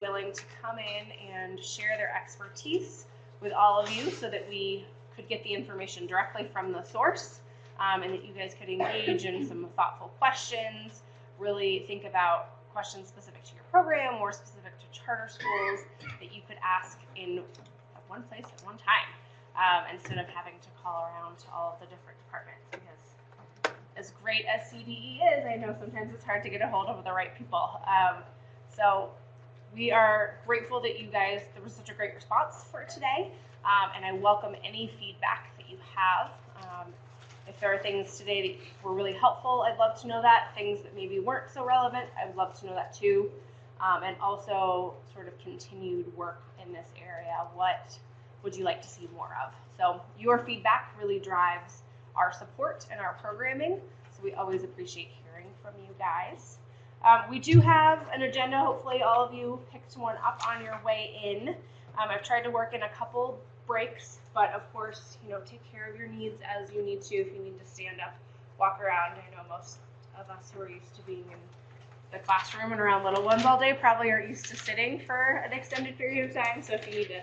willing to come in and share their expertise with all of you so that we could get the information directly from the source, and that you guys could engage in some thoughtful questions, really think about questions specific to your program, more specific to charter schools, that you could ask in one place at one time, instead of having to call around to all of the different departments. Because as great as CDE is, I know sometimes it's hard to get a hold of the right people. So we are grateful that you guys, there was such a great response for today, and I welcome any feedback that you have. If there are things today that were really helpful, I'd love to know that. Things that maybe weren't so relevant, I would love to know that too. And also sort of continued work in this area. What would you like to see more of? So your feedback really drives our support and our programming, so we always appreciate hearing from you guys. We do have an agenda. Hopefully all of you picked one up on your way in. I've tried to work in a couple breaks, but of course, take care of your needs as you need to. If you need to stand up, walk around. I know most of us who are used to being in the classroom and around little ones all day probably aren't used to sitting for an extended period of time, so if you need to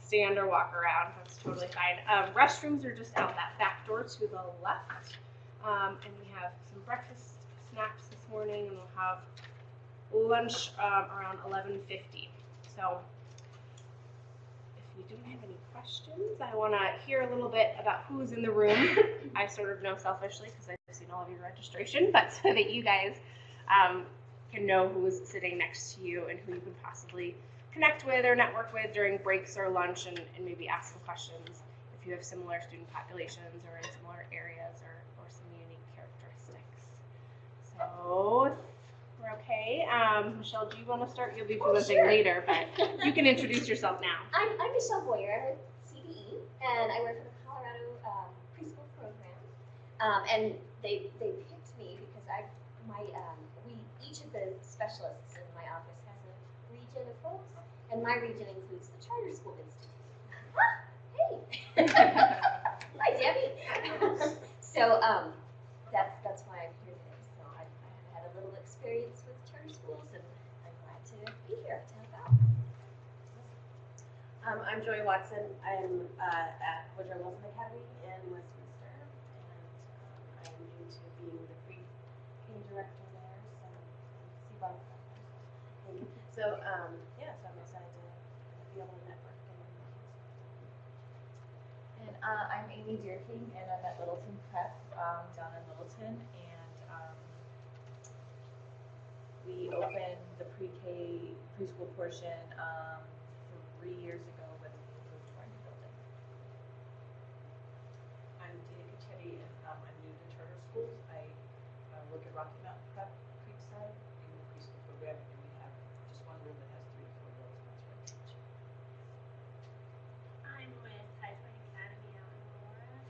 stand or walk around, that's totally fine. Restrooms are just out that back door to the left, and we have some breakfast snacks this morning, and we'll have lunch around 11:50. So if you don't have any questions, I want to hear a little bit about who's in the room. I sort of know selfishly because I've seen all of your registration, but so that you guys can know who is sitting next to you and who you could possibly connect with or network with during breaks or lunch, and maybe ask some questions if you have similar student populations or in similar areas or some unique characteristics. So we're okay. Michelle, do you want to start? You'll be presenting later, but you can introduce yourself now. I'm Michelle Boyer. I'm with CDE, and I work for the Colorado Preschool program. And they picked me because each of the specialists in my office has a region of folks, and my region includes the Charter School Institute. Hey! Hi, Debbie! So that's why I'm here today. So I have had a little experience with charter schools, and I'm glad to be here to help out. I'm Joy Watson. I'm at Woodrow Wilson Academy in Westminster, and I'm new to being the pre-K director there. So so I'm excited to be able to network. And I'm Amy Deerking, and I'm at Littleton Prep down in Littleton, and we opened the preschool portion 3 years ago when we moved to our new building. I'm Tina Cachetti, and I'm new to charter schools. I work at Rocky Mountain Prep Creekside in the preschool program, and we have just one room that has 3 to 4 girls, and that's where I teach. I'm with High Point Academy out in Aurora, and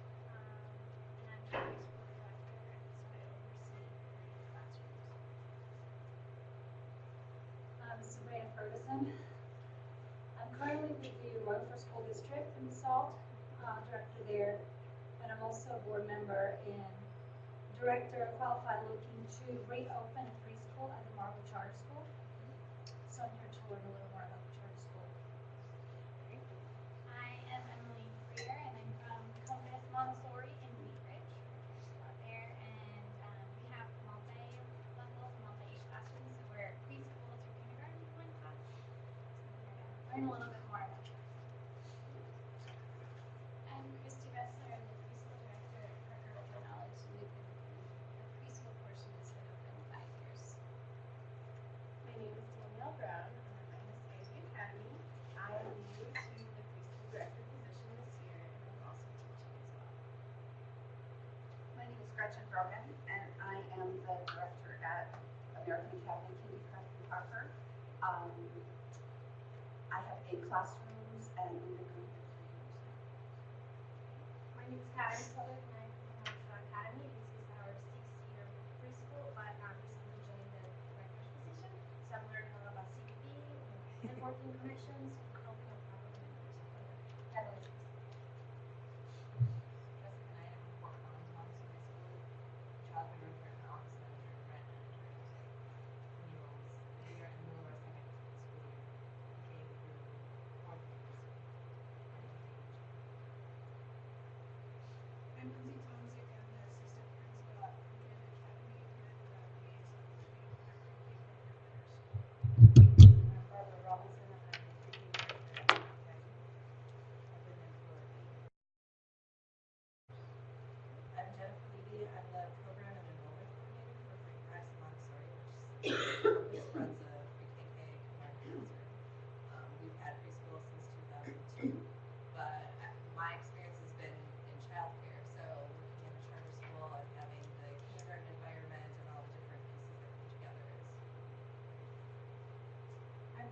I'm the preschool director, and so I oversee 3 classrooms. I'm Sabrina Ferguson. I'm currently with the Rutherford School District in the Salt, director there, but I'm also a board member and director qualified looking to reopen a preschool at the Marble Charter School. So I'm here to learn a little more about the charter school. I am Emily Freer, and I'm from Compass Montessori in Wheat Ridge, out there, and we have multi-level, multi-age classrooms, so we're preschool to kindergarten in one class. So we're going to learn a little bit more about that. I'm Christy Bessler. I'm the preschool director at Parker River Knowledge. We've been the preschool portion has been open 5 years. My name is Danielle Brown. I'm at SPED Academy. I am new to the preschool director position this year, and I'm also teaching as well. My name is Gretchen Brogan, and I am the director at American Academy Kindergarten in Parker. I have 8 classrooms, and we've been going for 3 years now. My name is Karen Southern, and I'm from National Academy. This is our 6th year preschool, but recently joined the director's position, so I'm learning a lot about CQB, networking connections, helping out faculty members for Catalyst. Jessica and I have worked on Montessori School, child director, and office manager, grant manager, many roles. We are in the middle of our 2nd school year.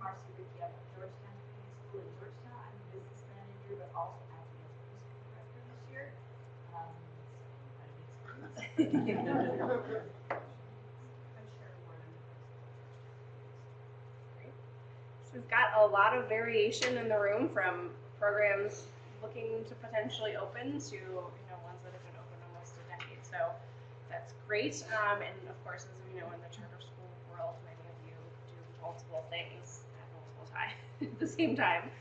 Marcy Ricky out of Georgetown Community School in Georgetown. I'm the business manager, but also acting as a preschool director this year. So we've got a lot of variation in the room, from programs looking to potentially open to ones that have been open almost a decade. So that's great. And of course, as we know, in the charter school world, many of you do multiple things at multiple times at the same time.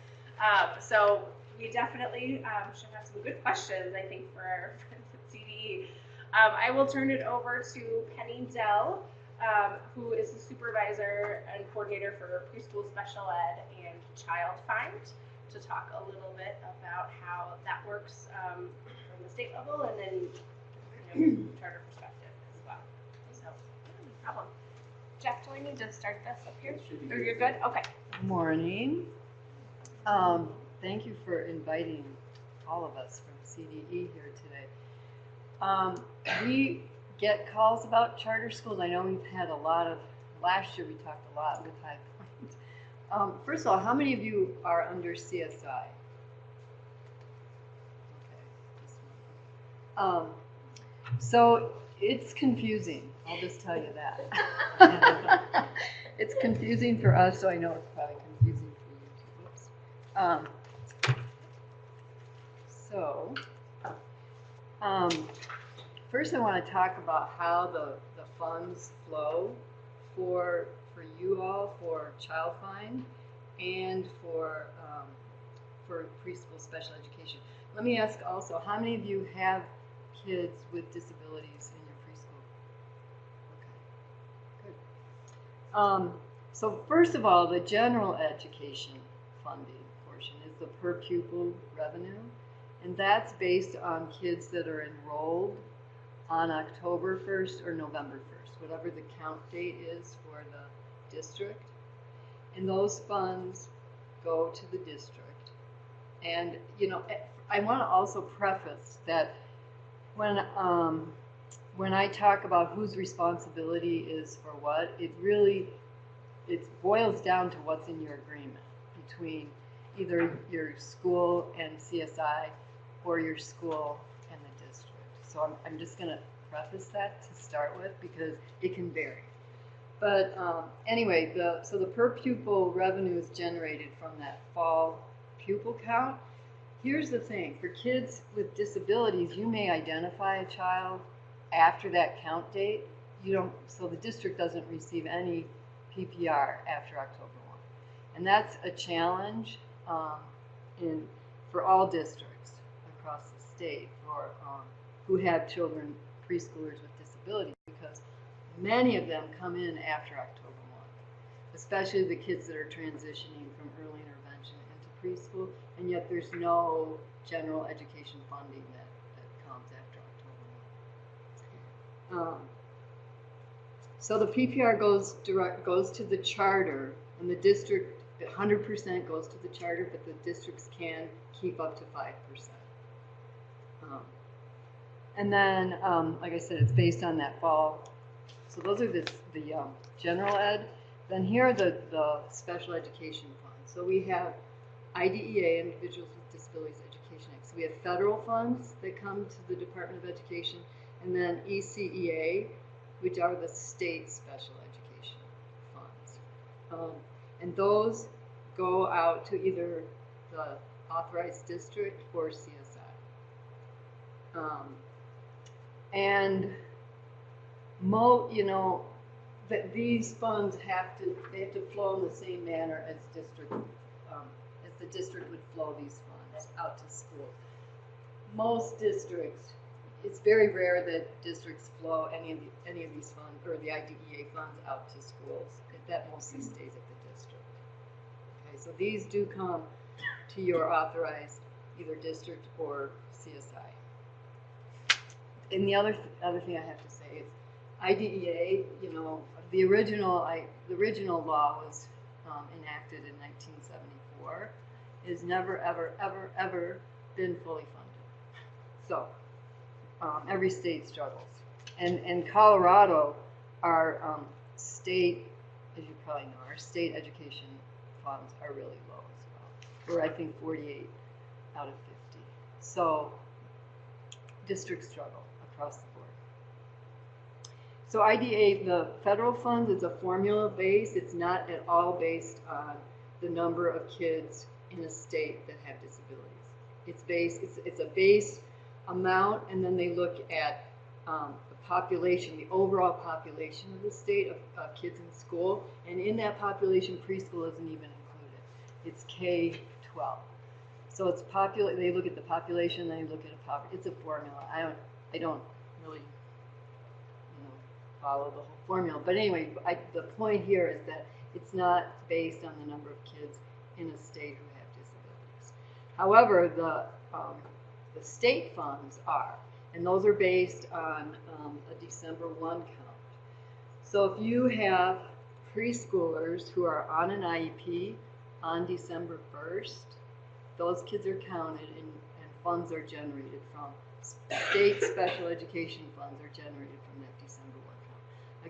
So we definitely should have some good questions, I think, for our friends at CDE. I will turn it over to Penny Dell, who is the supervisor and coordinator for preschool special ed and Child Find, to talk a little bit about how that works from the state level and then charter perspective as well. So, no problem. Jeff, do I need to start this up here? Or you're good? Okay. Morning. Thank you for inviting all of us from CDE here today. We get calls about charter schools. I know we've had a lot of, last year we talked a lot with High Point. First of all, how many of you are under CSI? Okay. So it's confusing, I'll just tell you that. It's confusing for us, so I know it's probably confusing for you too. First I want to talk about how the funds flow for you all, for Child Find, and for preschool special education. Let me ask also, how many of you have kids with disabilities in your preschool? Okay, good. So first of all, the general education funding portion is the per pupil revenue, and that's based on kids that are enrolled on October 1st or November 1st, whatever the count date is for the district. And those funds go to the district. And I want to also preface that when I talk about whose responsibility is for what, it boils down to what's in your agreement between either your school and CSI or your school and the district. So I'm just going to preface that to start with because it can vary. But anyway, so the per pupil revenue is generated from that fall pupil count. Here's the thing, for kids with disabilities, you may identify a child after that count date. So the district doesn't receive any PPR after October 1. And that's a challenge for all districts across the state who have children, preschoolers with disabilities, because many of them come in after October 1, especially the kids that are transitioning from early intervention into preschool, and yet there's no general education funding that comes after October 1. So the PPR goes to the charter, and the district 100% goes to the charter, but the districts can keep up to 5%. And then, like I said, it's based on that fall. So those are the general ed. Then here are the special education funds. So we have IDEA, Individuals with Disabilities Education Act. So we have federal funds that come to the Department of Education, and then ECEA, which are the state special education funds. And those go out to either the authorized district or CSI. And that these funds have to flow in the same manner as the district would flow these funds out to schools. Most districts, it's very rare that districts flow any of these funds or the IDEA funds out to schools. That mostly stays at the district. Okay, so these do come to your authorized either district or CSI. And the other thing I have to say is IDEA, the original law was enacted in 1974, has never, ever, ever, ever been fully funded. So every state struggles. And Colorado, our state, as you probably know, our state education funds are really low as well. We're, I think, 48 out of 50. So districts struggle across the board. So IDA, the federal funds, is a formula based. It's not at all based on the number of kids in a state that have disabilities. It's a base amount, and then they look at the population, the overall population of the state of kids in school, and in that population, preschool isn't even included. It's K-12. So it's they look at the population, they look at a poverty. It's a formula. I don't really, follow the whole formula. But anyway, the point here is that it's not based on the number of kids in a state who have disabilities. However, the state funds are, and those are based on a December 1 count. So if you have preschoolers who are on an IEP on December 1st, those kids are counted and funds are generated from state special education funds are generated from that December 1 count.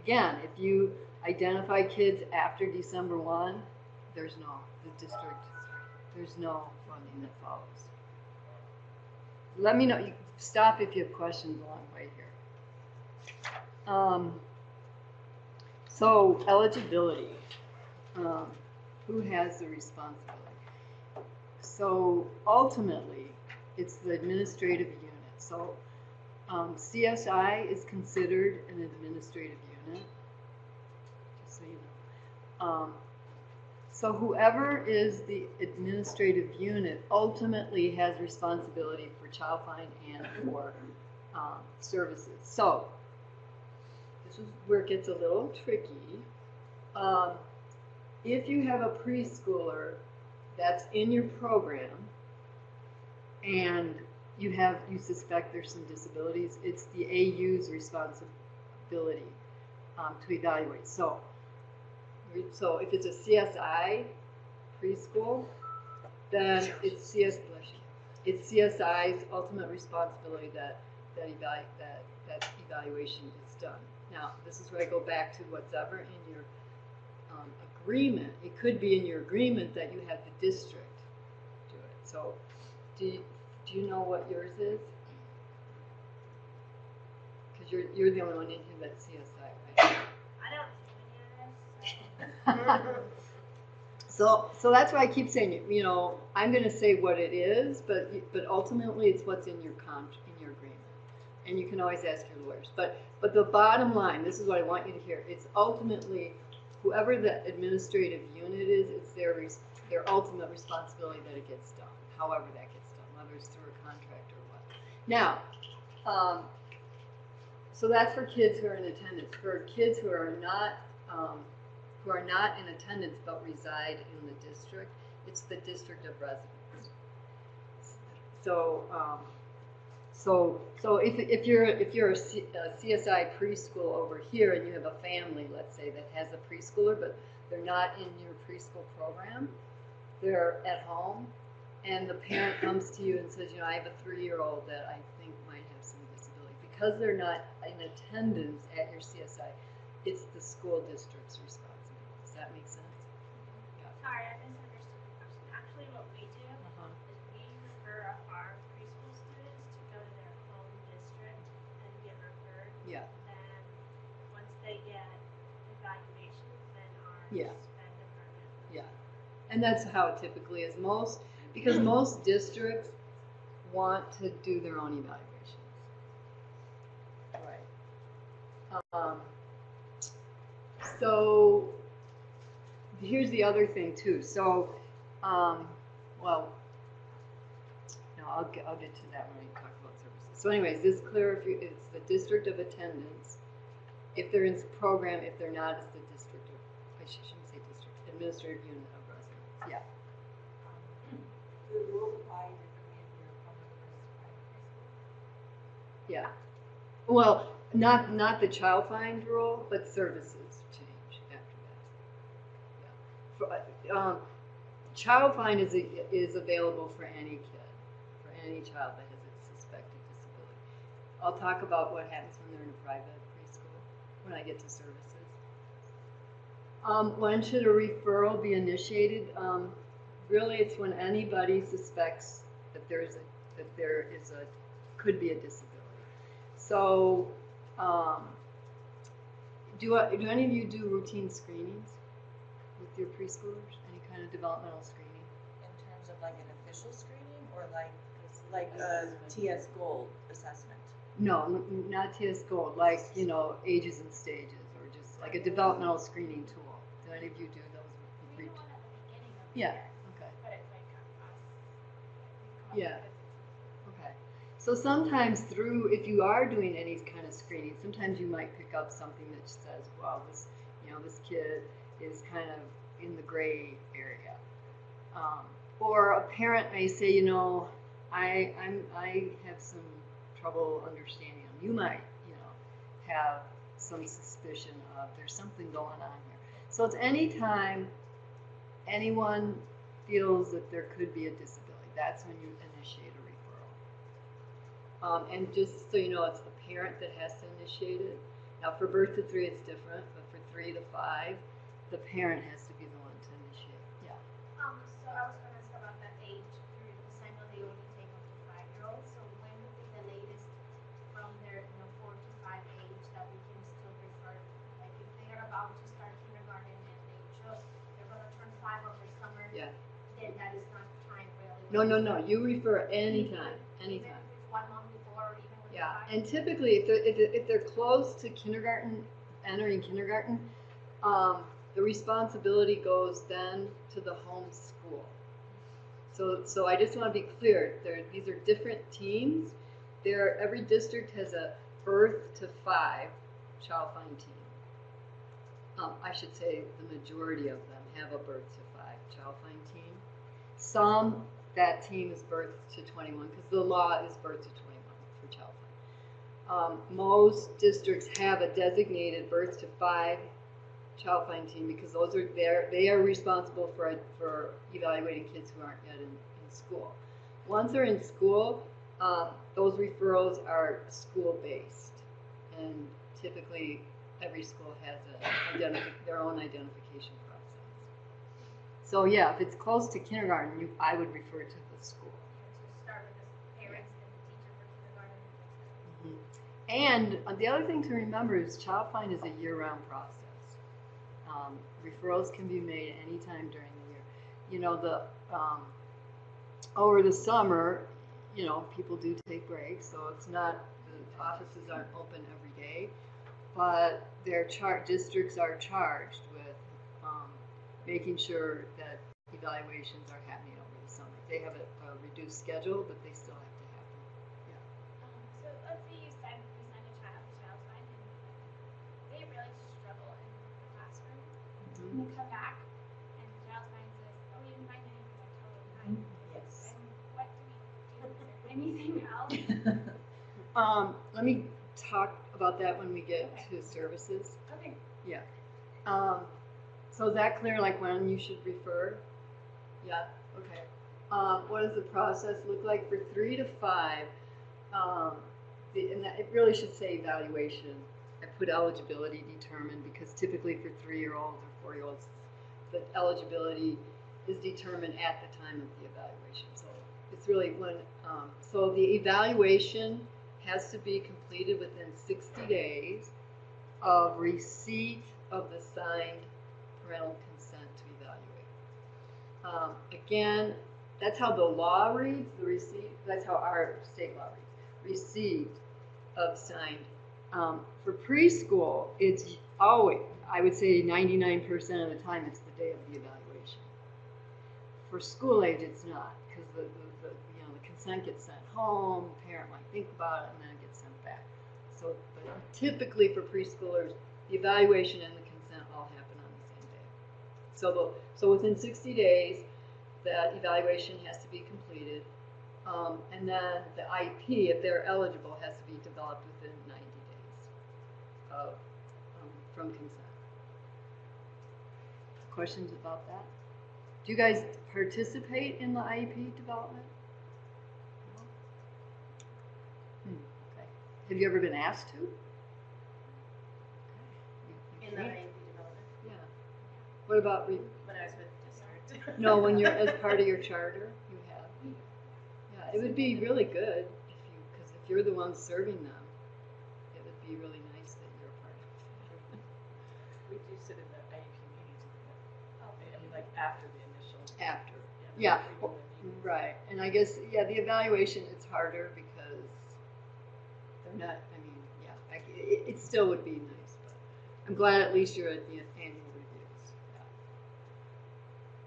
Again, if you identify kids after December 1, there's no funding that follows. Let me know. You stop if you have questions along the way here. So eligibility. Who has the responsibility? So ultimately, it's the administrative unit. So CSI is considered an administrative unit, just so you know. So whoever is the administrative unit ultimately has responsibility for child find and for services. So this is where it gets a little tricky. If you have a preschooler that's in your program and you suspect there's some disabilities, it's the AU's responsibility to evaluate. So if it's a CSI preschool, then it's CSI's ultimate responsibility that evaluation is done. Now, this is where I go back to what's ever in your agreement. It could be in your agreement that you have the district do it. So do you know what yours is? Because you're the only one in here that's CSI, right? I don't do any of this. So that's why I keep saying, I'm going to say what it is, but ultimately it's what's in your agreement, and you can always ask your lawyers. But the bottom line, this is what I want you to hear. It's ultimately whoever the administrative unit is, it's their ultimate responsibility that it gets done, however that gets done, whether it's through a contract or what. Now, so that's for kids who are in attendance. For kids who are not in attendance but reside in the district, it's the district of residence. So if you're a CSI preschool over here and you have a family, let's say, that has a preschooler but they're not in your preschool program, they're at home, and the parent comes to you and says, I have a 3-year-old that I think might have some disability. Because they're not in attendance at your CSI, it's the school district's responsibility. Does that make sense? Yeah. Sorry, I misunderstood the question. Actually, what we do is we refer our preschool students to go to their home district and get referred. Yeah. Then once they get evaluations, then our Yeah. SPED department. Yeah. And that's how it typically is. Because most districts want to do their own evaluations. Right. So here's the other thing too. So, I'll get to that when we talk about services. So anyways, this is clear if it's the district of attendance. If they're in the program, if they're not, it's the district of, I shouldn't say district, administrative unit of residence. Yeah. The rules apply differently if you're public versus private preschool? Yeah. Well, not the child find rule, but services change after that. Yeah. Child find is available for any kid, for any child that has a suspected disability. I'll talk about what happens when they're in a private preschool when I get to services. When should a referral be initiated? Really, it's when anybody suspects that there is could be a disability. So, do any of you do routine screenings with your preschoolers? Any kind of developmental screening? In terms of like an official screening or like a TS Gold assessment? No, not TS Gold, like, ages and stages, or just like a developmental screening tool. Do any of you do those? We do one at the beginning of the Yeah, year, okay. but it's like us. Yeah. Okay. So sometimes if you are doing any kind of screening, sometimes you might pick up something that says, well, this kid is kind of in the gray area. Or a parent may say, I have some trouble understanding them. You might, have some suspicion of there's something going on here. So it's any time anyone feels that there could be a disability, that's when you initiate a referral. And just so you know, it's the parent that has to initiate it. Now for birth to 3, it's different, but for 3 to 5, the parent has to be the one to initiate. Yeah. So I was going to ask about that age group, because I know they only take up to 5-year-olds. So when would be the latest from their 4 to 5 age that we can still refer? Like if they are about to start kindergarten and they're going to turn 5 over summer, Yeah. then that is not time really. No. You refer anytime. Even if it's 1 month before, or even with Yeah. 5? And typically, if they're close to kindergarten, entering kindergarten, the responsibility goes then to the home school. So I just want to be clear. These are different teams. Every district has a birth to 5 child find team. I should say the majority of them have a birth to 5 child find team. Some, that team is birth to 21 because the law is birth to 21 for child find. Most districts have a designated birth to 5 child find team because they are responsible for evaluating kids who aren't yet in school. Once they're in school, those referrals are school based, and typically every school has their own identification process. So yeah, if it's close to kindergarten, I would refer to the school. To start with the parents and the teacher for kindergarten. Mm-hmm. And the other thing to remember is child find is a year-round process. Referrals can be made anytime during the year. Over the summer, people do take breaks, so it's not, the offices aren't open every day, but districts are charged with making sure that evaluations are happening over the summer. They have a reduced schedule, but they still have to happen. Yeah. So let's say you send a child to Child's Find and they really struggle in the classroom. And they come back and Child's Find says, oh, we didn't find anything. Like, totally fine. Yes. And what do we do? Is there anything else? Let me talk about that when we get to services. Okay. Yeah. So is that clear, like when you should refer? Yeah, okay. What does the process look like for 3 to 5? It really should say evaluation. I put eligibility determined because typically for 3-year-olds or 4-year-olds, the eligibility is determined at the time of the evaluation. So it's really so the evaluation has to be completed within 60 days of receipt of the signed parental consent to evaluate. Again, that's how the law reads, the receipt, that's how our state law reads, receipt of signed. For preschool, it's always, I would say 99% of the time, it's the day of the evaluation. For school age, it's not, because the consent gets sent home, the parent might think about it, and then it gets sent back. So, but typically for preschoolers, the evaluation and the consent all happen on the same day. So within 60 days, that evaluation has to be completed, and then the IEP, if they're eligible, has to be developed within 90 days from consent. Questions about that? Do you guys participate in the IEP development? No? Okay. Have you ever been asked to? In the IEP development? Yeah. What about, When I was with district. no, when you're, as part of your charter, you have? Yeah, it would be really good if you, because if you're the one serving them, it would be really nice that you're a part of it. We do sit in the IEP meetings, I mean, like after the initial. After, Yeah. yeah, right, and I guess, yeah, the evaluation, it's harder because they're not, I mean, yeah, it still would be nice, but I'm glad at least you're at the annual reviews.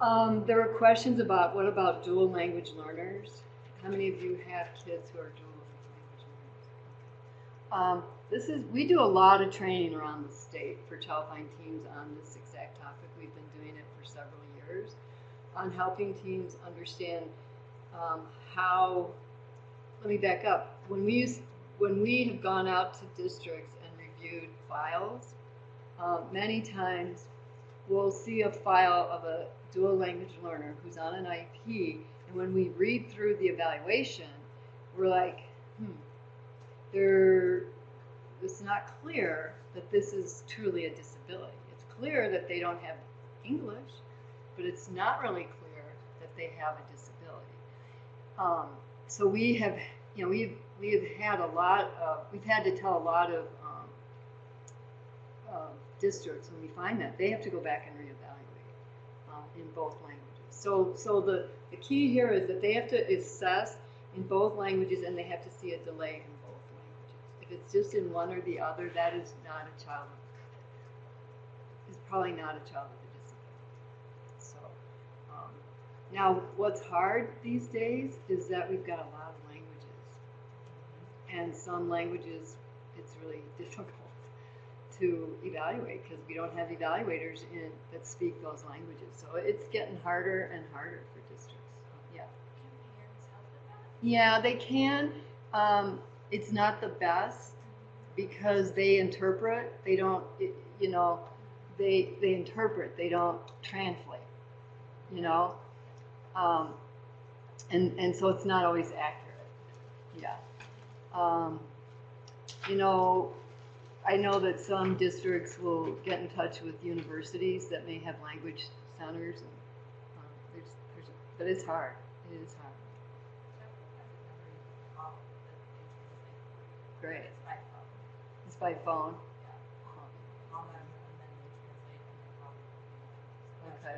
Yeah. There were questions about, what about dual language learners? How many of you have kids who are dual language learners? Okay. We do a lot of training around the state for Childline teams on this exact topic. We've been doing it for several years on helping teams understand how, let me back up. When we have gone out to districts and reviewed files, many times we'll see a file of a dual language learner who's on an IEP, and when we read through the evaluation, we're like, it's not clear that this is truly a disability. It's clear that they don't have English, but it's not really clear that they have a disability. So we have, we have had a lot of, we've had to tell a lot of districts when we find that they have to go back and reevaluate in both languages. So the key here is that they have to assess in both languages, and they have to see a delay in both languages. If it's just in one or the other, that is not a child. Is probably not a child with a disability. So now, what's hard these days is that we've got a lot of languages, and some languages it's really difficult to evaluate because we don't have evaluators that speak those languages. So it's getting harder and harder for districts. Yeah. Can parents help with that? Yeah, they can. It's not the best because they interpret. They don't, they interpret. They don't translate. And so it's not always accurate. Yeah. I know that some districts will get in touch with universities that may have language centers, and but it's hard. It is hard. Great. It's by phone. Okay.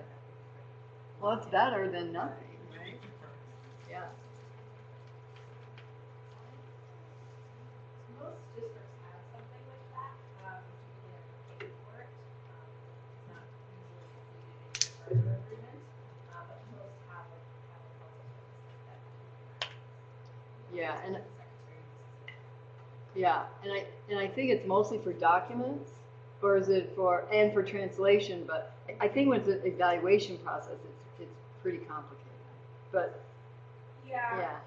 Well, it's better than nothing, right? Yeah. Most districts have something like that, particularly if you're paying for it. It's not usually included in your charter agreement, but most have a health services that do that. Yeah, and Secretary and I think it's mostly for documents, or is it for translation? But I think when it's an evaluation process, it's pretty complicated. But yeah. yeah.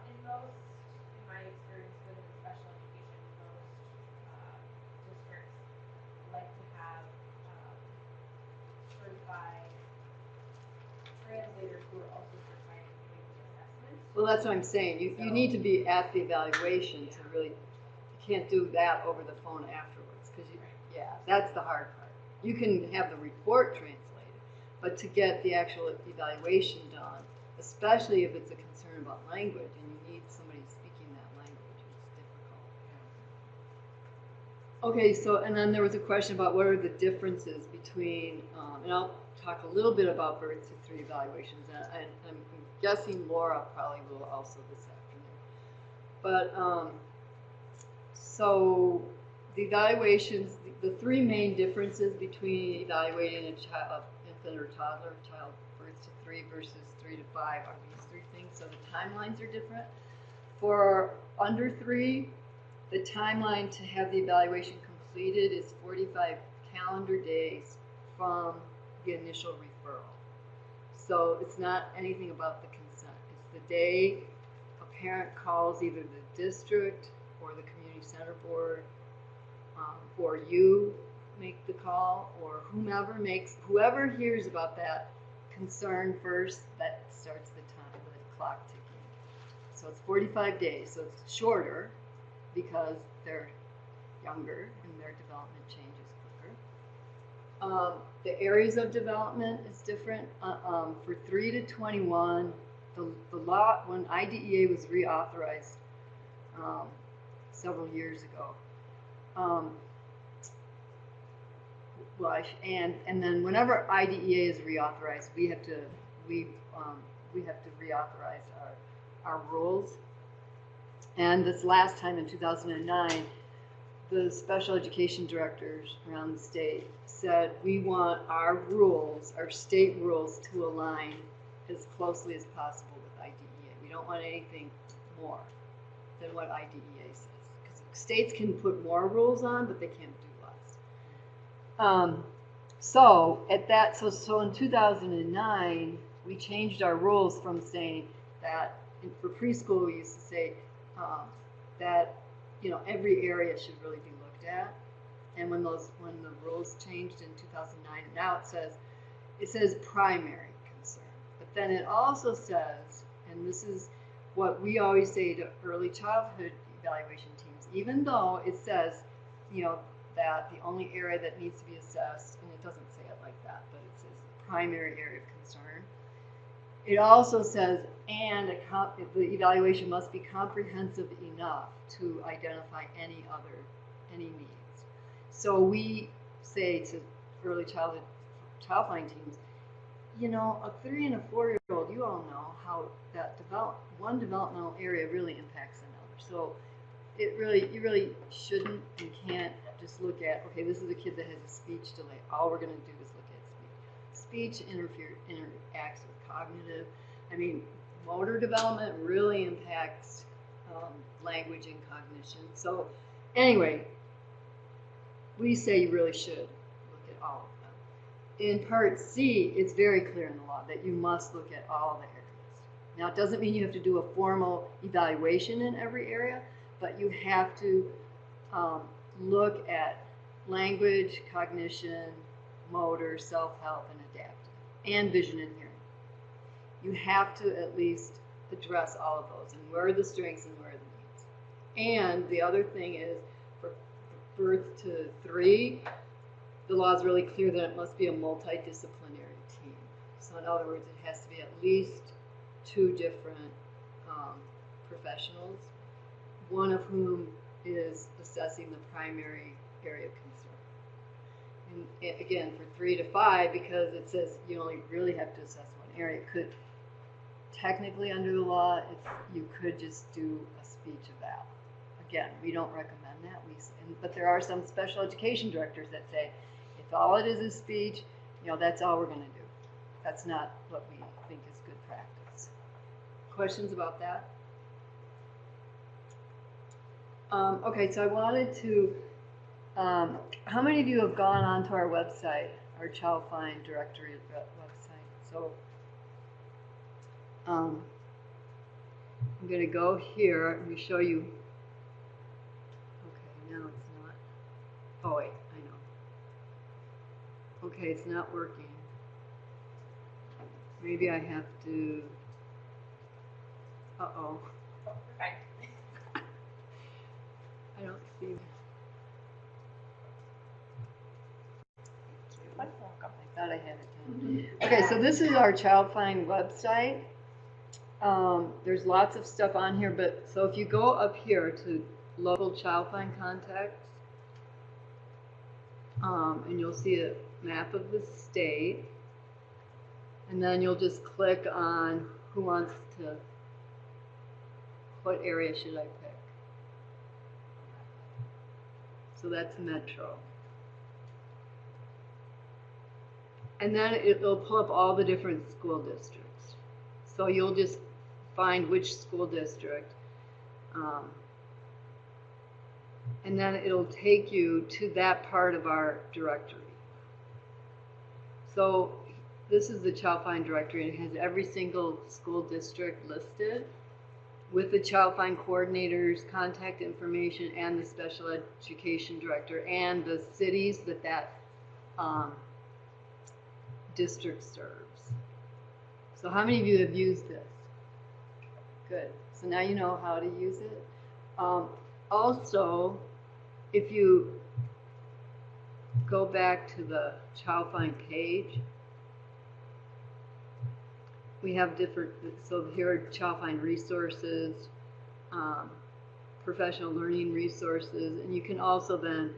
In my experience within special education, most districts like to have certified translators who are also certified in doing the assessments. Well, that's what I'm saying. You need to be at the evaluation to really. You can't do that over the phone afterwards because that's the hard part. You can have the report translated, but to get the actual evaluation done, especially if it's a concern about language and you need somebody speaking that language, it's difficult. Okay, so and then there was a question about what are the differences between, and I'll talk a little bit about birth to 3 evaluations, and I'm guessing Laura probably will also this afternoon. But so the evaluations, the 3 main differences between evaluating a child, infant or toddler, child birth to 3 versus 3 to 5 are these 3 things. So the timelines are different. For under 3, the timeline to have the evaluation completed is 45 calendar days from the initial referral. So it's not anything about the consent. It's the day a parent calls either the district or the community center board, or you make the call, or whoever hears about that concern first, that starts the time, the clock ticking. So it's 45 days, so it's shorter because they're younger and their development changes quicker. The areas of development is different. For 3 to 21, the law, when IDEA was reauthorized several years ago, and then whenever IDEA is reauthorized, we have to reauthorize our rules. And this last time in 2009, the special education directors around the state said we want our rules, our state rules, to align as closely as possible with IDEA. We don't want anything more than what IDEA says. Because states can put more rules on, but they can't do less. So in 2009, we changed our rules from saying that for preschool we used to say that every area should really be looked at. And when the rules changed in 2009, now it says primary concern. But then it also says, and this is what we always say to early childhood evaluation teams, even though it says, that the only area that needs to be assessed, and it doesn't say it like that, but it says primary area of concern. It also says, and the evaluation must be comprehensive enough to identify any needs. So we say to early childhood Childline teams, a 3 and a 4-year-old, you all know how that one developmental area really impacts another. So you really shouldn't and can't just look at, okay, this is a kid that has a speech delay. All we're going to do is look at speech. Speech interacts with cognitive. Motor development really impacts language and cognition. So anyway, we say you really should look at all of them. In Part C, it's very clear in the law that you must look at all the areas. Now, it doesn't mean you have to do a formal evaluation in every area, but you have to look at language, cognition, motor, self-help, and adaptive, and vision and hearing. You have to at least address all of those, and where are the strengths and where are the needs. And the other thing is, for birth to 3, the law is really clear that it must be a multidisciplinary team. So in other words, it has to be at least 2 different professionals, one of whom is assessing the primary area of concern. And again, for 3 to 5, because it says you only really have to assess one area, technically under the law, you could just do a speech eval. Again, we don't recommend that. But there are some special education directors that say, if all it is speech, that's all we're going to do. That's not what we think is good practice. Questions about that? Okay, so I wanted to, how many of you have gone onto our website, our Childline directory website? So I'm going to go here and show you. Okay, now it's not. Oh wait, I know. Okay, it's not working. Maybe I have to. Uh-oh. Oh, we're fine. I don't see. I thought I had it done. Okay, so this is our Childline website. There's lots of stuff on here, but so if you go up here to local Childline contacts, and you'll see a map of the state, and then you'll just click on who wants to, what area should I pick? So that's Metro. And then it'll pull up all the different school districts. So you'll just find which school district, and then it'll take you to that part of our directory. So this is the Childline directory, and it has every single school district listed with the Childline coordinators, contact information, and the special education director, and the cities that district serves. So how many of you have used this? Good. So now you know how to use it. Also, if you go back to the Childline page, we have different, so here are Childline resources, professional learning resources, and you can also then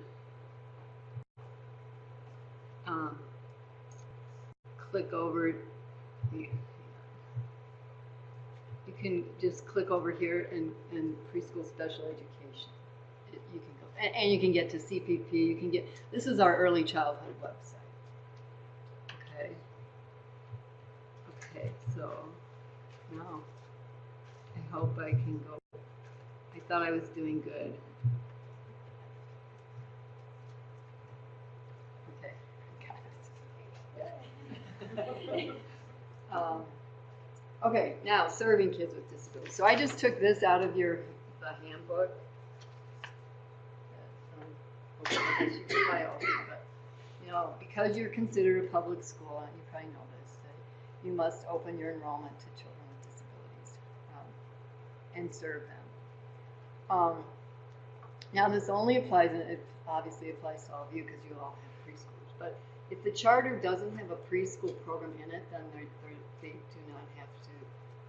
click over, you can just click over here and preschool special education. You can go, and you can get to CPP, you can get, this is our early childhood website. Okay. Okay, so now I hope I can go. I thought I was doing good. Okay, got it. Okay, now serving kids with disabilities. So I just took this out of the handbook. Okay, I guess you could probably also, but you know, because you're considered a public school, and you probably know this, that you must open your enrollment to children with disabilities and serve them. Now this only applies, and it obviously applies to all of you because you all have preschoolers, but if the charter doesn't have a preschool program in it, then they do not have to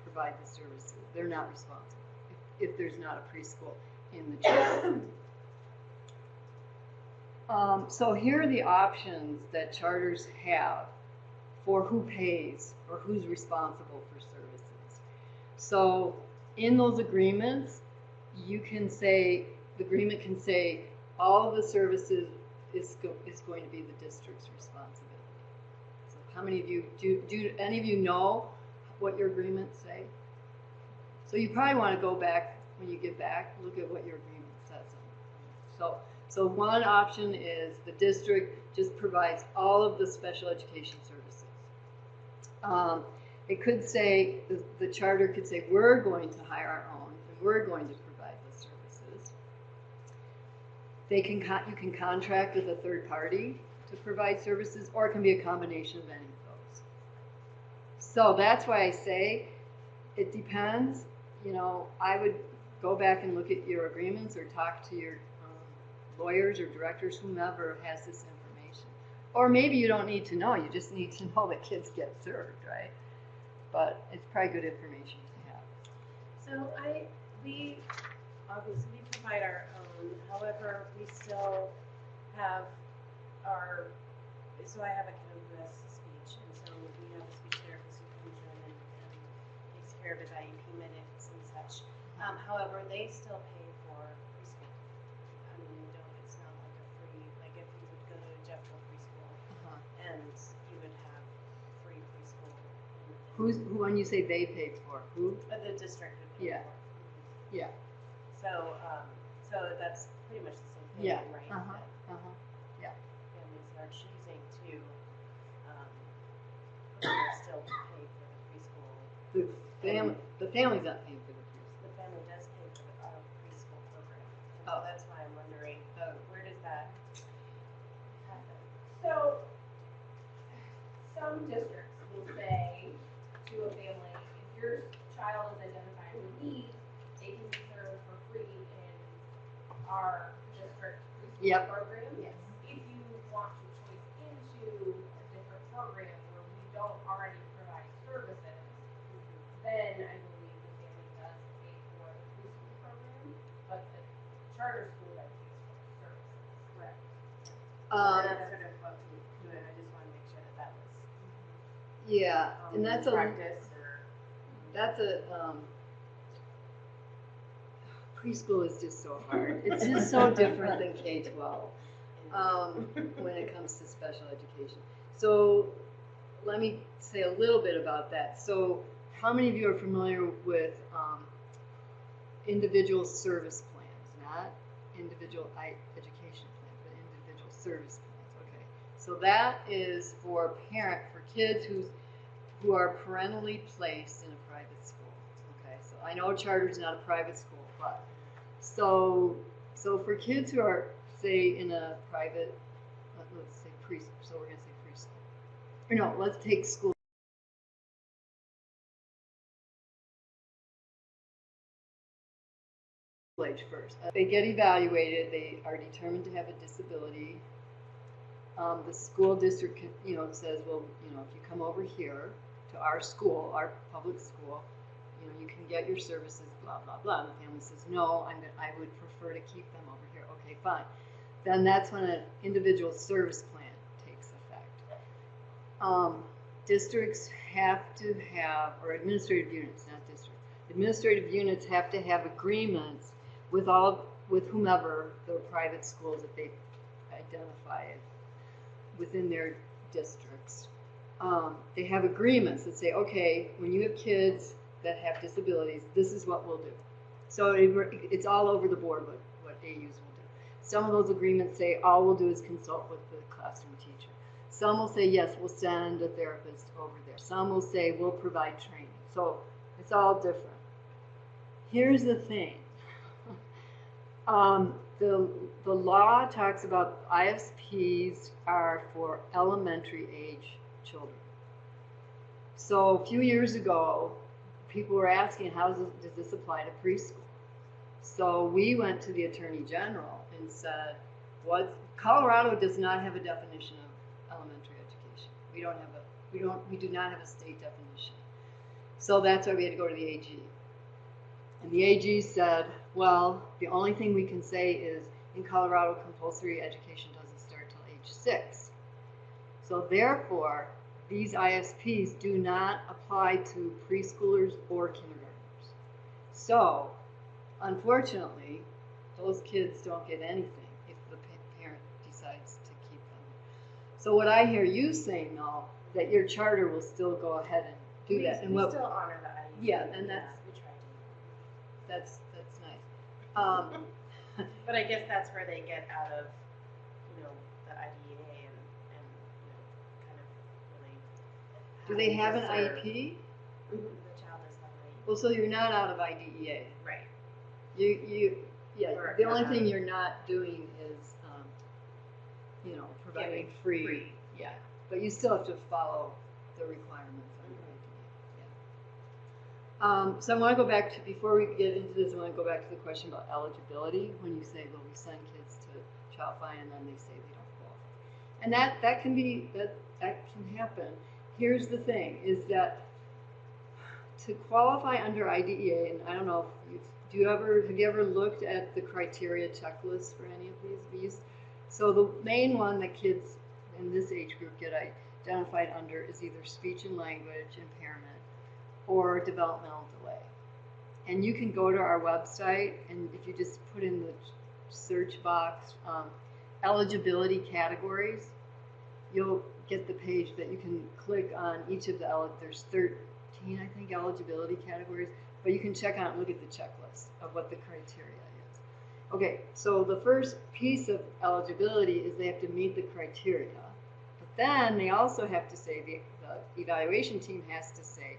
provide the services. They're not responsible if there's not a preschool in the charter. So here are the options that charters have for who pays or who's responsible for services. So in those agreements, you can say, the agreement can say all of the services is going to be the district's responsibility. So how many of you, do any of you know what your agreements say? So you probably want to go back, when you get back, look at what your agreement says. So one option is the district just provides all of the special education services. It could say, the charter could say, we're going to hire our own, and we're going to provide the services. You can contract with a third party to provide services, or it can be a combination of any of those. So that's why I say it depends. You know, I would go back and look at your agreements or talk to your lawyers or directors, whomever has this information. Or maybe you don't need to know, you just need to know that kids get served, right? But it's probably good information to have. So we obviously provide our own, however, we still have our, so I have a kid who has speech, and so we have a speech therapist who comes in and takes care of his IEP minutes and such. However, they still pay for preschool. I mean, it's not like a free, like if you would go to Jeffrey Preschool and you would have free preschool. When you say they pay for, who? The district would pay for. Yeah. So that's pretty much the same thing, Yeah. right? Yeah. Families are choosing to still pay for the preschool. The family's not paying for the preschool. The family does pay for the preschool program. And Oh. so that's why I'm wondering, where does that happen? So, some districts will say to a family, if your child is identified with need, they can be served for free in our district preschool program. Yes. If you want to choice into a different program where we don't already provide services, then I believe the family does pay for the preschool program, but the charter school then pays for the services. Correct. That's sort of what we do. I just want to make sure that was Yeah, and that's practice or preschool is just so hard. It's just so different than K-12 when it comes to special education. So let me say a little bit about that. So how many of you are familiar with individual service plans? Not individual education plans, but individual service plans. Okay, so that is for kids who are parentally placed in a private school. Okay, so I know charter is not a private school, but so for kids who are, say, in a private, let's say preschool, so we're going to say preschool. Or no, let's take school age first. They get evaluated, they are determined to have a disability, The school district, says, well, if you come over here to our school, our public school, you can get your services, blah, blah, blah. And the family says, no, I would prefer to keep them over here. Okay, fine. Then that's when an individual service plan takes effect. Districts have to have, or administrative units, not districts, administrative units have to have agreements with whomever the private schools that they identify within their districts. They have agreements that say, okay, when you have kids that have disabilities, this is what we'll do. So it's all over the board what AUs will do. Some of those agreements say all we'll do is consult with the classroom teacher. Some will say, yes, we'll send a therapist over there. Some will say, we'll provide training. So it's all different. Here's the thing. The law talks about ISPs are for elementary age children. So a few years ago, people were asking, does this apply to preschool? So we went to the Attorney General and said, Colorado does not have a definition of elementary education. We do not have a state definition. So that's why we had to go to the AG. And the AG said, well, the only thing we can say is in Colorado, compulsory education doesn't start till age 6. So therefore, these ISPs do not apply to preschoolers or kindergartners. So, unfortunately, those kids don't get anything if the parent decides to keep them. So what I hear you saying, though, that your charter will still go ahead and do that. And we still honor the IEP. Yeah, and that's nice. But I guess that's where they get out of, the IDEA and kind of really. Do they have an serve. IEP? The child does have an IEP. Well, so you're not out of IDEA. Right. The only thing you're not doing is, providing free. Yeah, but you still have to follow the requirements under IDEA. Yeah. So I want to go back to, before we get into this, I want to go back to the question about eligibility. When you say, well, we send kids to Child Find and then they say they don't qualify, and that can happen. Here's the thing: is that to qualify under IDEA, and I don't know if have you ever looked at the criteria checklist for any of these? So the main one that kids in this age group get identified under is either speech and language impairment or developmental delay. And you can go to our website, and if you just put in the search box eligibility categories, you'll get the page that you can click on each of there's 13, I think, eligibility categories, but you can check out and look at the checklist of what the criteria is. Okay, so the first piece of eligibility is they have to meet the criteria, but then they also have to say, the evaluation team has to say,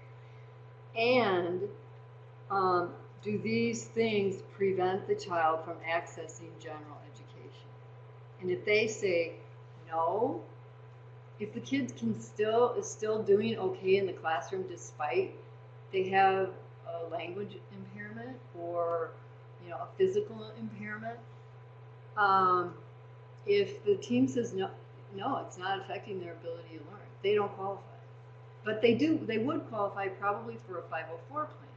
and do these things prevent the child from accessing general education? And if they say no, if the kid is still doing okay in the classroom despite they have a language impairment or a physical impairment, if the team says no, it's not affecting their ability to learn, they don't qualify. But they would qualify probably for a 504 plan.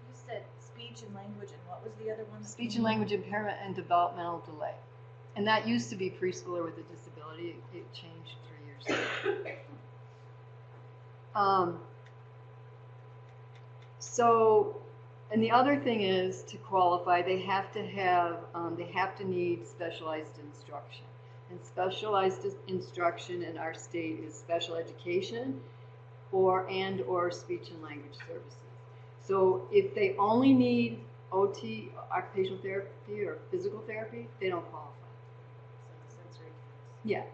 You said speech and language, and what was the other one? Speech and language impairment and developmental delay. And that used to be preschooler with a disability. It changed 3 years ago. And the other thing is, to qualify, they have to need specialized instruction. And specialized instruction in our state is special education or speech and language services. So if they only need OT, occupational therapy, or physical therapy, they don't qualify. So the sensory kids. Yeah.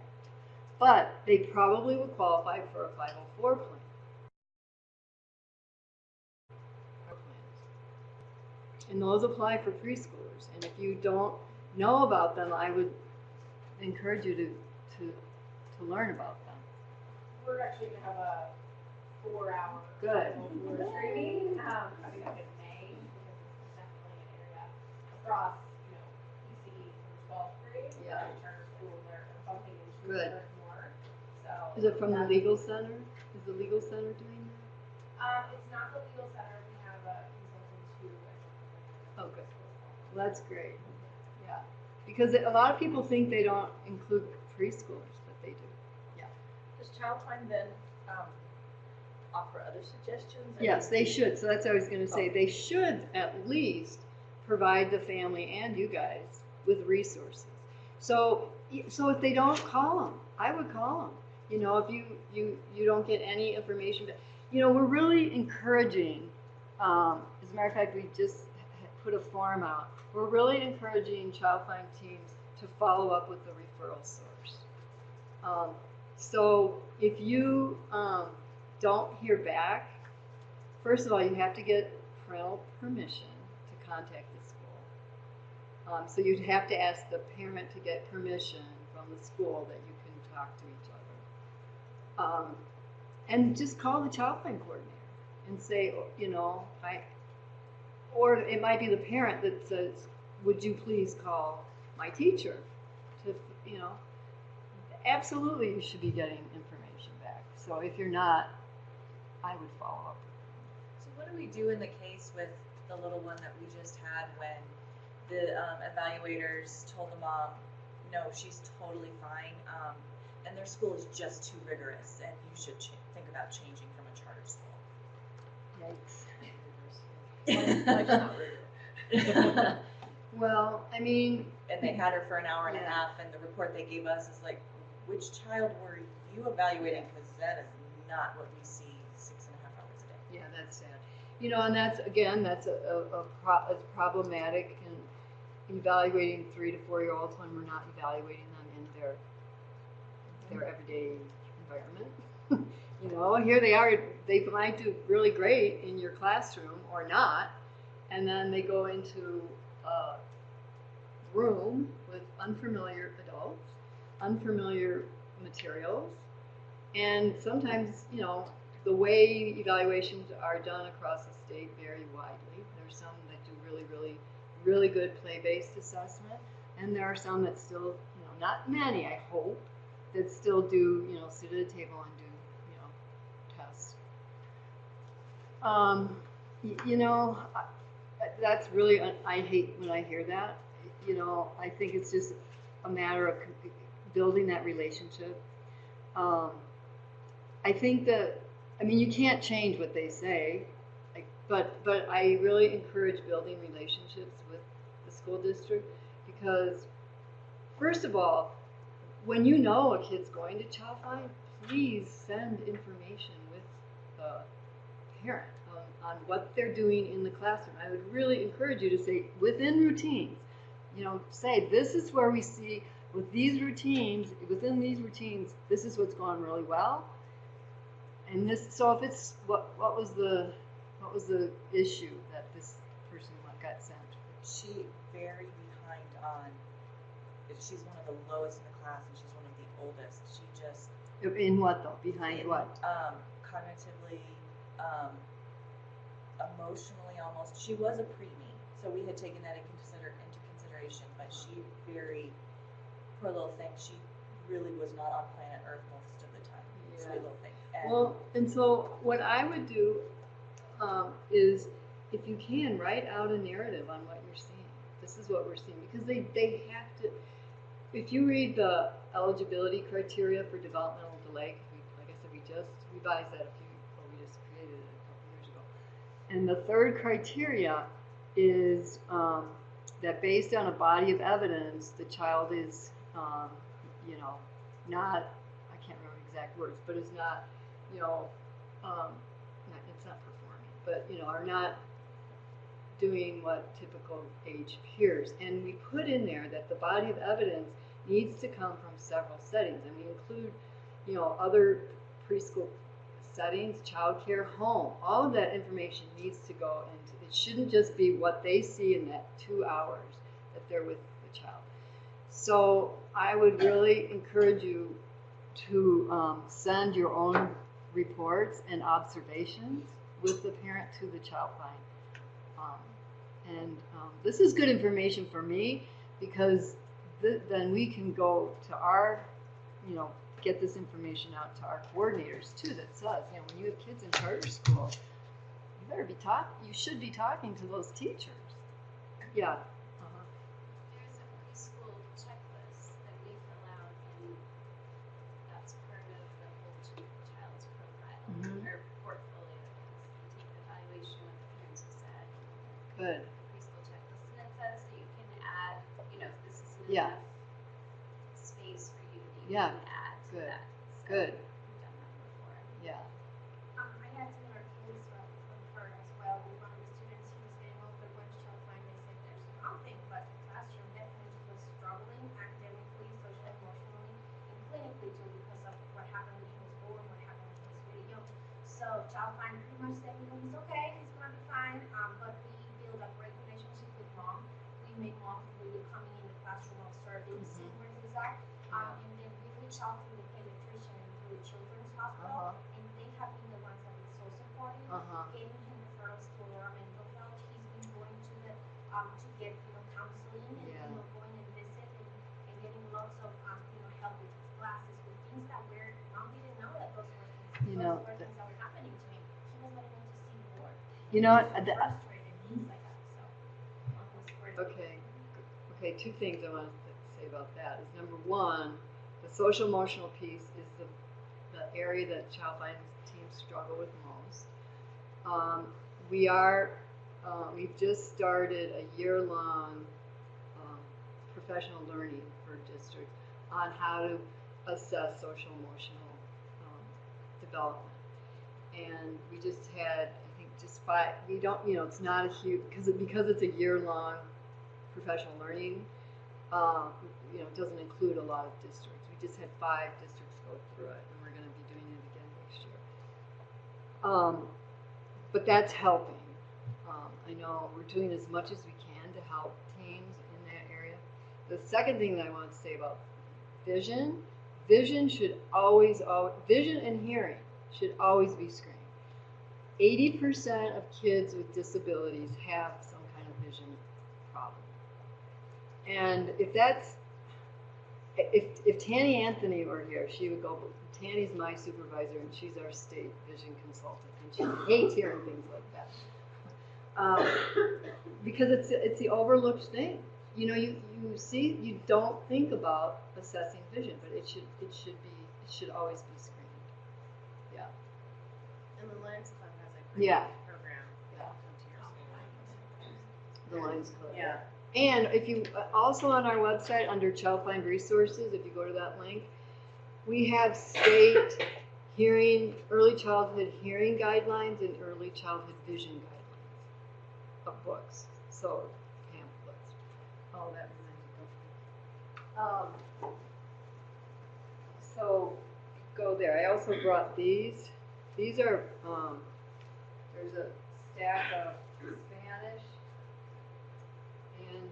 But they probably would qualify for a 504 plan. And those apply for preschoolers. And if you don't know about them, I would encourage you to learn about them. We're actually going to have a 4-hour Good. training coming up in May, because it's definitely an area across, EC from 12th grade, Yeah. charter schools are bumping into Good. learn more. So Is it from the that's- legal center? Is the legal center doing It's not the legal center. We have a consultant who is that? Okay. Well, that's great. Yeah. Because a lot of people think they don't include preschoolers, but they do. Does Childline then offer other suggestions? Yes, they should. So that's what I was going to say. They should at least provide the family and you guys with resources. So if they don't, call them. I would call them. You know, if you don't get any information, but you know, we're really encouraging. As a matter of fact, we just put a form out. We're really encouraging Childline teams to follow up with the referral source. So if you don't hear back, first of all, you have to get parental permission to contact the school. So you'd have to ask the parent to get permission from the school that you can talk to each other. And just call the Childline coordinator and say, you know, or it might be the parent that says, would you please call my teacher to, you know, absolutely you should be getting information back. So if you're not, I would follow up. So what do we do in the case with the little one that we just had when the evaluators told the mom, no, she's totally fine, and their school is just too rigorous, and you should think about changing from a charter school? Yikes. Well, I mean, And they had her for an hour and a Yeah. half, and the report they gave us is like, which child were you evaluating? Because that is not what we see 6.5 hours a day. yeah, that's sad. You know, and that's problematic in evaluating 3 to 4 year olds when we're not evaluating them in their everyday environment. You know, here they are, they might do really great in your classroom or not, and then they go into a room with unfamiliar adults, unfamiliar materials, and sometimes, you know, the way evaluations are done across the state vary widely. There's some that do really, really, really good play-based assessment, and there are some that still, you know, not many, I hope, that still do, you know, sit at a table and do, you know, tests. You know, that's really, I hate when I hear that. You know, I think it's just a matter of building that relationship. I think that, I mean, you can't change what they say, but I really encourage building relationships with the school district because, first of all, when you know a kid's going to Childline, please send information with the parent on what they're doing in the classroom. I would really encourage you to say, within routines, you know, say, this is where we see with these routines, within these routines, this is what's going really well. And this, so if it's, what was the issue that this person got sent? She very behind on, she's one of the lowest in the class and she's one of the oldest. She just. In what though? Behind what? Cognitively, emotionally almost. She was a preemie, so we had taken that into consideration, but she very, poor little thing, she really was not on planet Earth most of the time. Yeah. Sweet little thing. And Well, and so what I would do is, if you can, write out a narrative on what you're seeing. This is what we're seeing, because they have to. If you read the eligibility criteria for developmental delay, like I said, we just revised that we just created it a couple years ago. And the third criteria is that based on a body of evidence, the child is, you know, not, I can't remember exact words, but is not, you know, it's not performing, but, you know, are not doing what typical age peers. And we put in there that the body of evidence needs to come from several settings, and we include, you know, other preschool settings, childcare, home. All of that information needs to go into, it shouldn't just be what they see in that 2 hours that they're with the child. So I would really encourage you to send your own reports and observations with the parent to the Childline. This is good information for me because then we can go to our you know, get this information out to our coordinators too, that says, you know, when you have kids in charter school, you should be talking to those teachers. Yeah. There's a preschool checklist that we fill out, and that's part of the whole child's profile or portfolio. You take the evaluation, what the parents have said, Good. the preschool checklist, and it says that you can add, you know, if this isn't Yeah. enough space for you, that you Yeah. can add to Good. that. So Good. we've done that before. Yeah. I had similar case from her as well. With one of the students, he was getting all the going to Childline. They said there's nothing, but the classroom definitely was struggling academically, socially, emotionally, and clinically too, because of what happened when he was born, what happened when he was really young. So Childline pretty much said, you know, he's okay, he's gonna be fine. But we build a great relationship with mom. We make mom really coming in the classroom, observing, seeing where things are. And then we reach out to the pediatrician and to the children's hospital, and they have been the ones that have been so supportive, giving him referrals to our mental health. He's been going to the to get, you know, counseling and you know, going and visit and getting lots of you know, help with his classes, with things that mom didn't know that those were things, things that were happening to him. He was not able to see the board. You know what? He was frustrated and things like that. So mom was supportive. Okay, two things I want to say about that is, number one, the social emotional piece is the area that Childline teams struggle with most. We've just started a year-long professional learning for districts on how to assess social emotional development. And we just had, I think, just 5. We don't, you know, it's not a huge, because it's a year-long professional learning. You know, it doesn't include a lot of districts. We just had 5 districts go through it, and we're going to be doing it again next year. But that's helping. I know we're doing as much as we can to help teams in that area. The second thing that I want to say about vision should always, vision and hearing should always be screened. 80% of kids with disabilities have some kind of vision problem. And if Tanny Anthony were here, she would go, Tanny's my supervisor and she's our state vision consultant, and she hates hearing things like that. Because it's the overlooked thing. You know, you see, you don't think about assessing vision, but it should always be screened. Yeah. And the Lions Club has a Yeah. program. Yeah. To your school. The Lions Club. Yeah. And if you also on our website under Childline resources, if you go to that link, we have state early childhood hearing guidelines and early childhood vision guidelines of books. So pamphlets, all that. So go there. I also brought these. These are there's a stack of Spanish and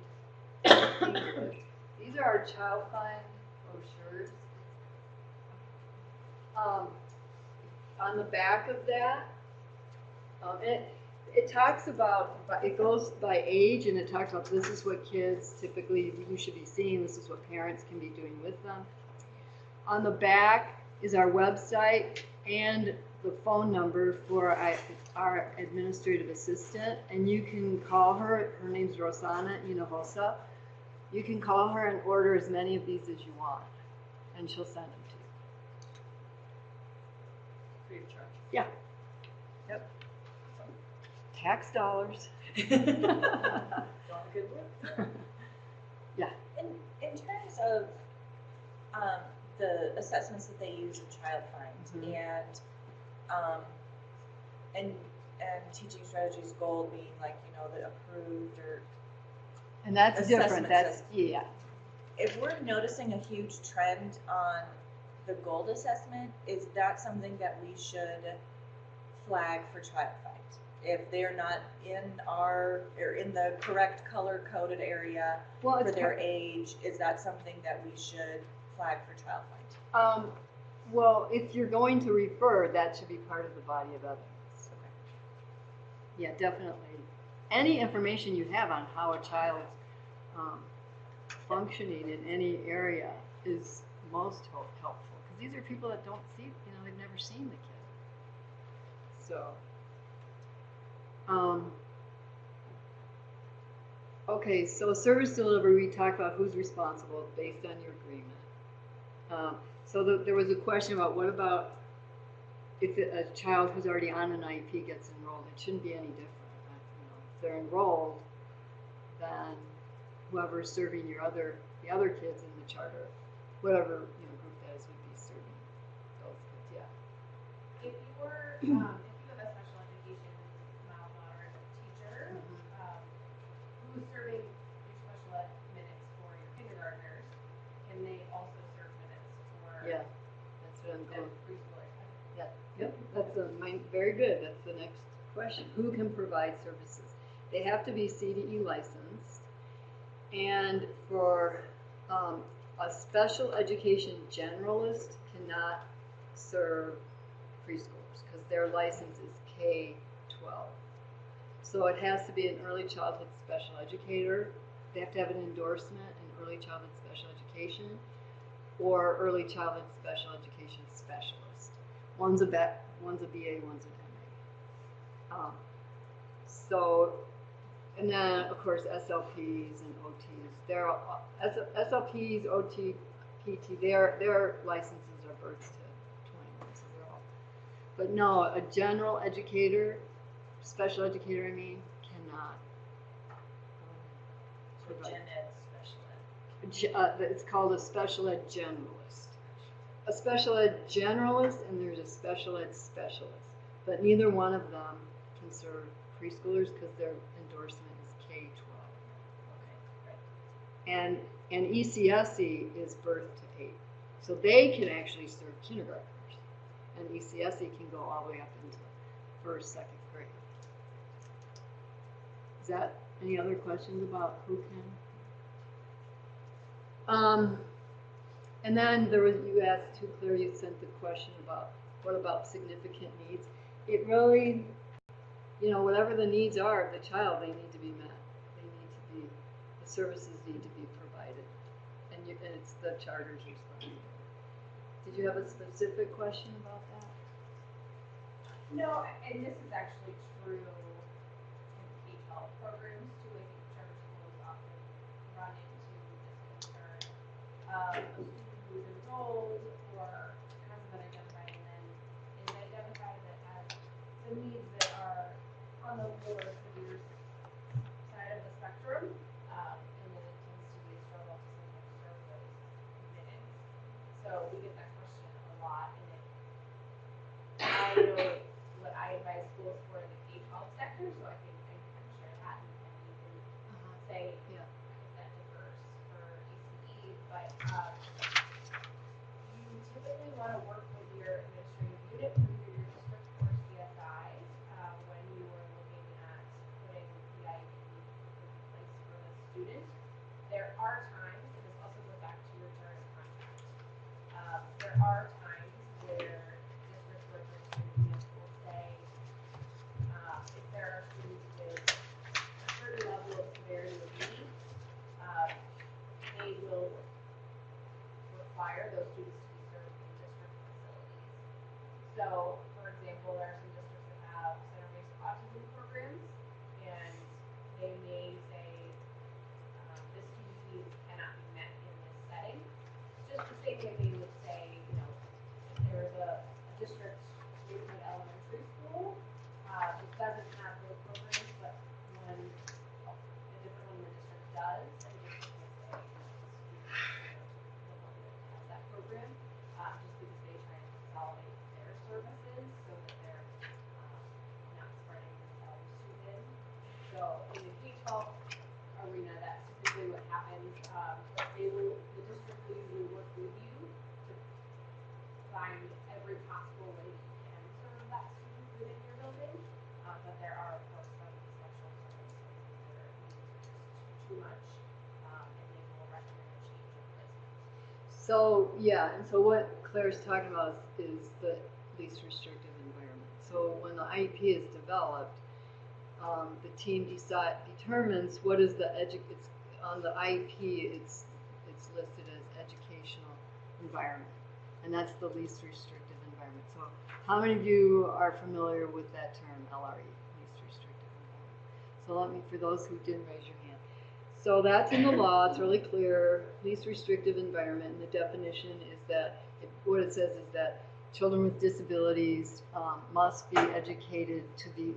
English. These are our Childline brochures. On the back of that, it talks about, it goes by age, and it talks about this is what kids typically you should be seeing, this is what parents can be doing with them. On the back is our website and the phone number for our administrative assistant, and you can call her. Her name's Rosana Hinojosa. You can call her and order as many of these as you want, and she'll send them to you. Free of charge. Yeah. Yep. Tax dollars. Doing good work. Yeah. In terms of the assessments that they use in Childline and teaching strategies goal being like, you know, the approved or And that's different. assessment That's system. yeah. If we're noticing a huge trend on the gold assessment, is that something that we should flag for Childline? If they're not in the correct color coded area Well, for it's their age, is that something that we should flag for Childline? Well, if you're going to refer, that should be part of the body of evidence. Okay. Yeah, definitely. Any information you have on how a child's functioning in any area is most helpful, because these are people that don't see, they've never seen the kid. So, okay, so service delivery, we talked about who's responsible based on your agreement. So there was a question about what about if a child who's already on an IEP gets enrolled? It shouldn't be any different. If they're enrolled, then whoever's serving the other kids in the charter, whatever group that is, would be serving those kids. Yeah. If you were, if you have a special education mild moderate teacher, who's serving your special ed minutes for your kindergartners, can they also serve minutes for Yeah, that's what I'm the going. preschoolers? Yeah. Yep. That's very good. That's the next question. Who can provide services? They have to be CDE licensed, and for a special education generalist cannot serve preschoolers because their license is K-12. So it has to be an early childhood special educator. They have to have an endorsement in early childhood special education or early childhood special education specialist. One's a BA, one's an MA. And then of course SLPs and OTs. They're SLPs, OT, PT. Their licenses are birth to 21, so they're all. But no, a general educator, special educator, cannot. So gen ed, special ed. It's called a special ed generalist. A special ed generalist, and there's a special ed specialist. But neither one of them can serve preschoolers because their endorsement is K-12. Okay, right. And ECSE is birth to 8. So they can actually serve kindergartners. And ECSE can go all the way up into first, second grade. Is that any other questions about who can? And then you asked too, Claire, you sent the question about what about significant needs. It really, whatever the needs are of the child, they need to be met. The services need to be provided. And it's the charter's responsibility. Did you have a specific question about that? No, and this is actually true in K-12 programs too. I think charter schools often run into this concern of a student who's enrolled or hasn't been identified and then is identified that has some needs that are on the lower severe side of the spectrum, and then it tends to be a struggle to sometimes serve those minutes. So we get that question a lot, and I know what I advise schools for in the K-12 sector, so I can kind of share that, and you can say if that differs for ECE, but you typically want to work with your administrative unit through your district or CSI when you are looking at putting the IEP in place for the student. There are times, and this also goes back to your charter contract, there are times where districts or administrative units will say if there are students with a certain level of severity of need, they will require those students to be served in district facilities. So, for example, there are some districts that have center-based autism programs, and they may say this student's needs cannot be met in this setting. Just the same way they would say, if there's a district neighborhood elementary school that doesn't have those programs, but a different one in the district does, and the district may say, the one that has that program, just because they try and consolidate their services so that they're not spreading themselves too thin. So in the K-12 arena, that's typically what happens. The district will usually work with you to find every possible way that you can serve that student within your building. But there are, of course, some exceptional circumstances where it is just too much, and they will recommend a change of placement. So so what Claire's talking about is the least restrictive environment. So when the IEP is developed, the team determines what is the it's on the IEP. It's listed as educational environment, and that's the least restrictive environment. So how many of you are familiar with that term, LRE, least restrictive environment? So let me, for those who didn't raise your hand. So that's in the law, it's really clear, least restrictive environment, and the definition is that, what it says is that children with disabilities must be educated to the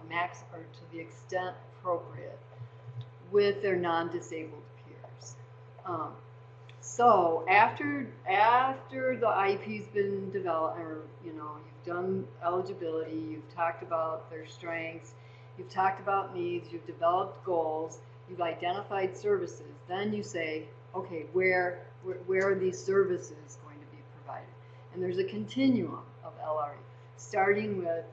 max or to the extent appropriate with their non-disabled peers. So after the IEP's been developed, or you've done eligibility, you've talked about their strengths, you've talked about needs, you've developed goals, you've identified services, then you say, okay, where are these services going to be provided? And there's a continuum of LRE, starting with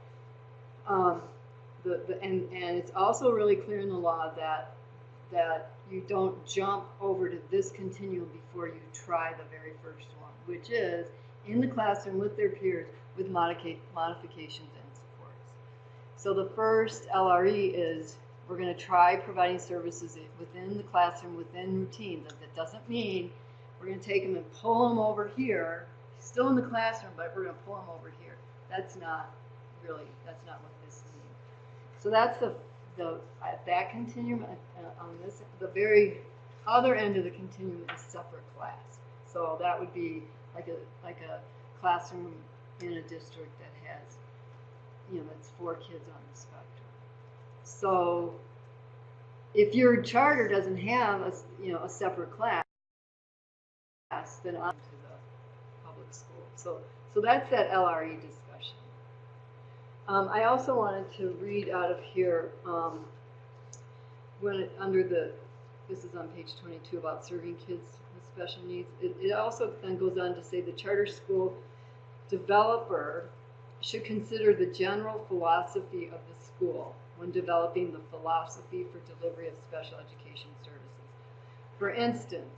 and it's also really clear in the law that you don't jump over to this continuum before you try the very first one, which is in the classroom with their peers with modifications and supports. So the first LRE is we're going to try providing services within the classroom, within routines. That doesn't mean we're going to take them and pull them over here, still in the classroom, but we're going to pull them over here. That's not what this means. So that's at that continuum. On this, the very other end of the continuum is separate class. So that would be like a classroom in a district that has, that's 4 kids on the spectrum. So if your charter doesn't have a separate class, then on to the public school. So that's that LRE discussion. I also wanted to read out of here this is on page 22 about serving kids with special needs. It also then goes on to say the charter school developer should consider the general philosophy of the school when developing the philosophy for delivery of special education services. For instance,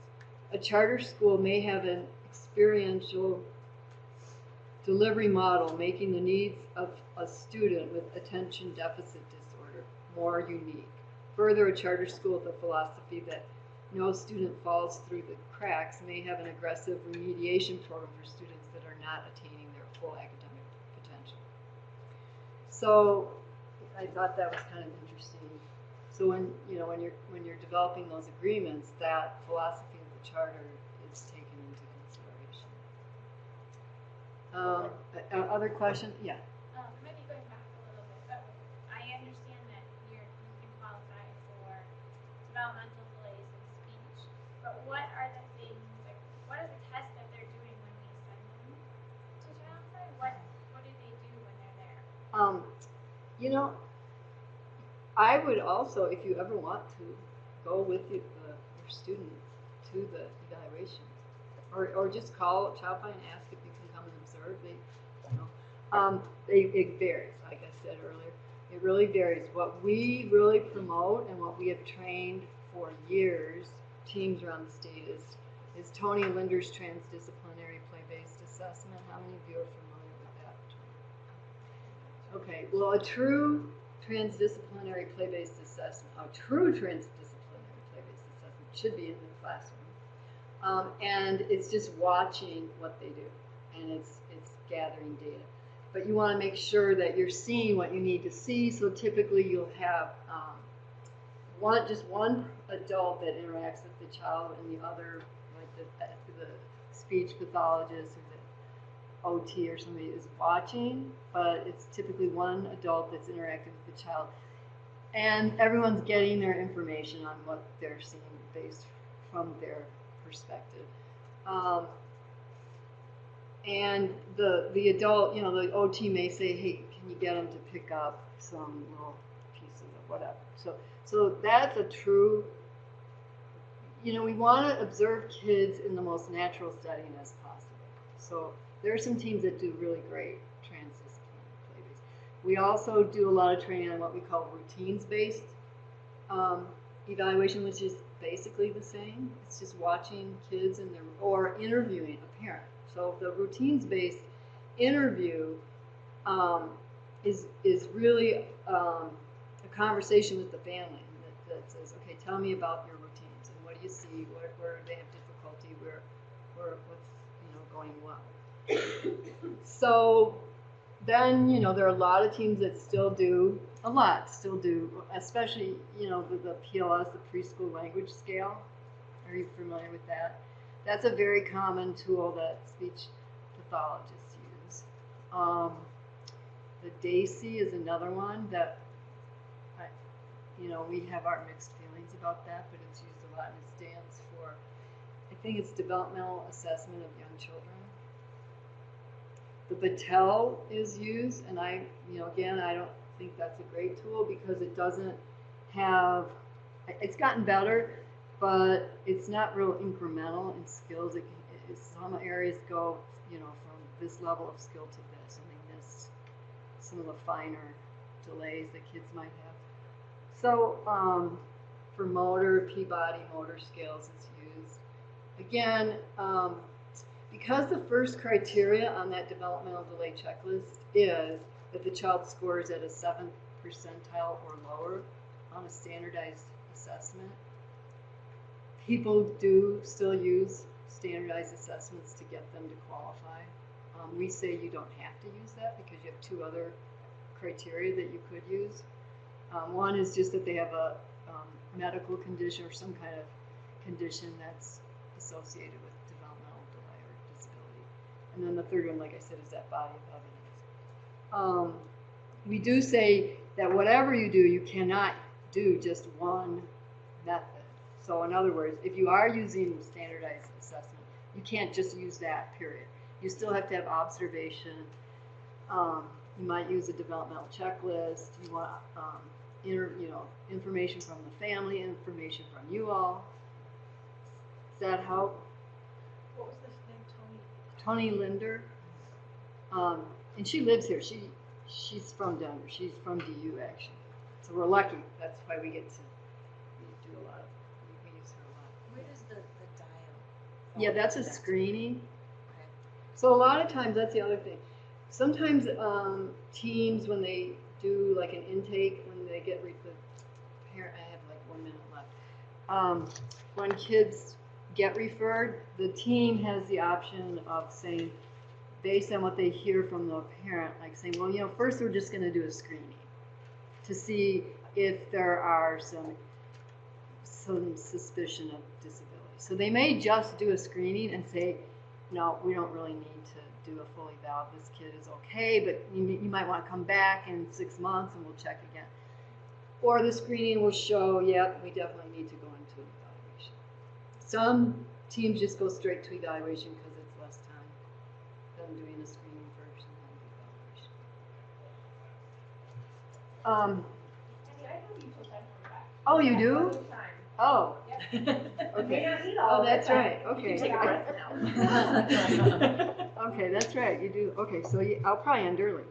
a charter school may have an experiential delivery model making the needs of a student with attention deficit disorder more unique. Further, a charter school with a philosophy that no student falls through the cracks may have an aggressive remediation program for students that are not attaining their full academic potential. So I thought that was kind of interesting. So when you're developing those agreements, that philosophy of the charter is taken into consideration. Other questions? Yeah. Maybe going back a little bit, but I understand that you can qualify for developmental delays in speech, but what are the things, what are the tests that they're doing when we send them to Childline? What do they do when they're there? I would also, if you ever want to, go with your student to the evaluation, or just call Childline and ask if you can come and observe. It varies, like I said earlier. It really varies. What we really promote and what we have trained for years, teams around the state, is Tony Linder's transdisciplinary play-based assessment. How many of you are familiar with that? Okay, well, a true transdisciplinary play-based assessment should be in the classroom. And it's just watching what they do, and it's gathering data. But you want to make sure that you're seeing what you need to see, so typically you'll have just one adult that interacts with the child and the other, like the speech pathologist or the OT or somebody is watching, but it's typically one adult that's interacting with the child. And everyone's getting their information on what they're seeing based from their perspective. And the adult, the OT may say, hey, can you get them to pick up some little pieces of whatever. So that's a true, we want to observe kids in the most natural setting as possible. So there are some teams that do really great transdisciplinary play-based. We also do a lot of training on what we call routines-based evaluation, which is basically the same. It's just watching kids or interviewing a parent. So the routines-based interview is really a conversation with the family that says, okay, tell me about your routines and what do you see, where do they have difficulty, what's going well. So then, you know, there are a lot of teams that still do, especially, you know, the PLS, the preschool language scale. Are you familiar with that? That's a very common tool that speech pathologists use. The DAISY is another one that, you know, we have our mixed feelings about that, but it's used a lot, and it stands for, I think it's Developmental Assessment of Young Children. The Battelle is used, and again, I don't think that's a great tool because it doesn't have, it's gotten better, but it's not real incremental in skills. Some areas go, you know, from this level of skill to this, and they miss some of the finer delays that kids might have. So for motor, Peabody motor scales is used. Again, because the first criteria on that developmental delay checklist is that the child scores at a 7th percentile or lower on a standardized assessment, people do still use standardized assessments to get them to qualify. We say you don't have to use that because you have 2 other criteria that you could use. One is just that they have a medical condition or some kind of condition that's associated with developmental delay or disability. And then the third one, like I said, is that body of evidence. We do say that whatever you do, you cannot do just one method. So in other words, if you are using standardized assessment, you can't just use that, period. You still have to have observation. You might use a developmental checklist. You want information from the family, information from you all. Does that help? What was this name, Tony Linder. And she lives here. She's from Denver. She's from DU, actually. So we're lucky. That's why we get to do a lot of, we use her a lot. Where does the dial? Yeah, that's a screening. Okay. So a lot of times, that's the other thing. Sometimes teams, when they do like an intake, when they get the parent, I have like 1 minute left. When kids get referred, the team has the option of saying, based on what they hear from the parent, like saying, well, you know, first we're just going to do a screening to see if there are some suspicion of disability. So they may just do a screening and say, no, we don't really need to do a full eval. This kid is okay, but you might want to come back in 6 months and we'll check again. Or the screening will show, yeah, we definitely need to go into an evaluation. Some teams just go straight to evaluation because it's less time than doing a screening first and then the evaluation. Jenny, I know you took that one back. Oh, you do? One time. Oh. Yep. Okay. May not need all Oh, of it, that's but right. You Okay. can take a breath now. Okay, that's right. You do. Okay, so I'll probably end early.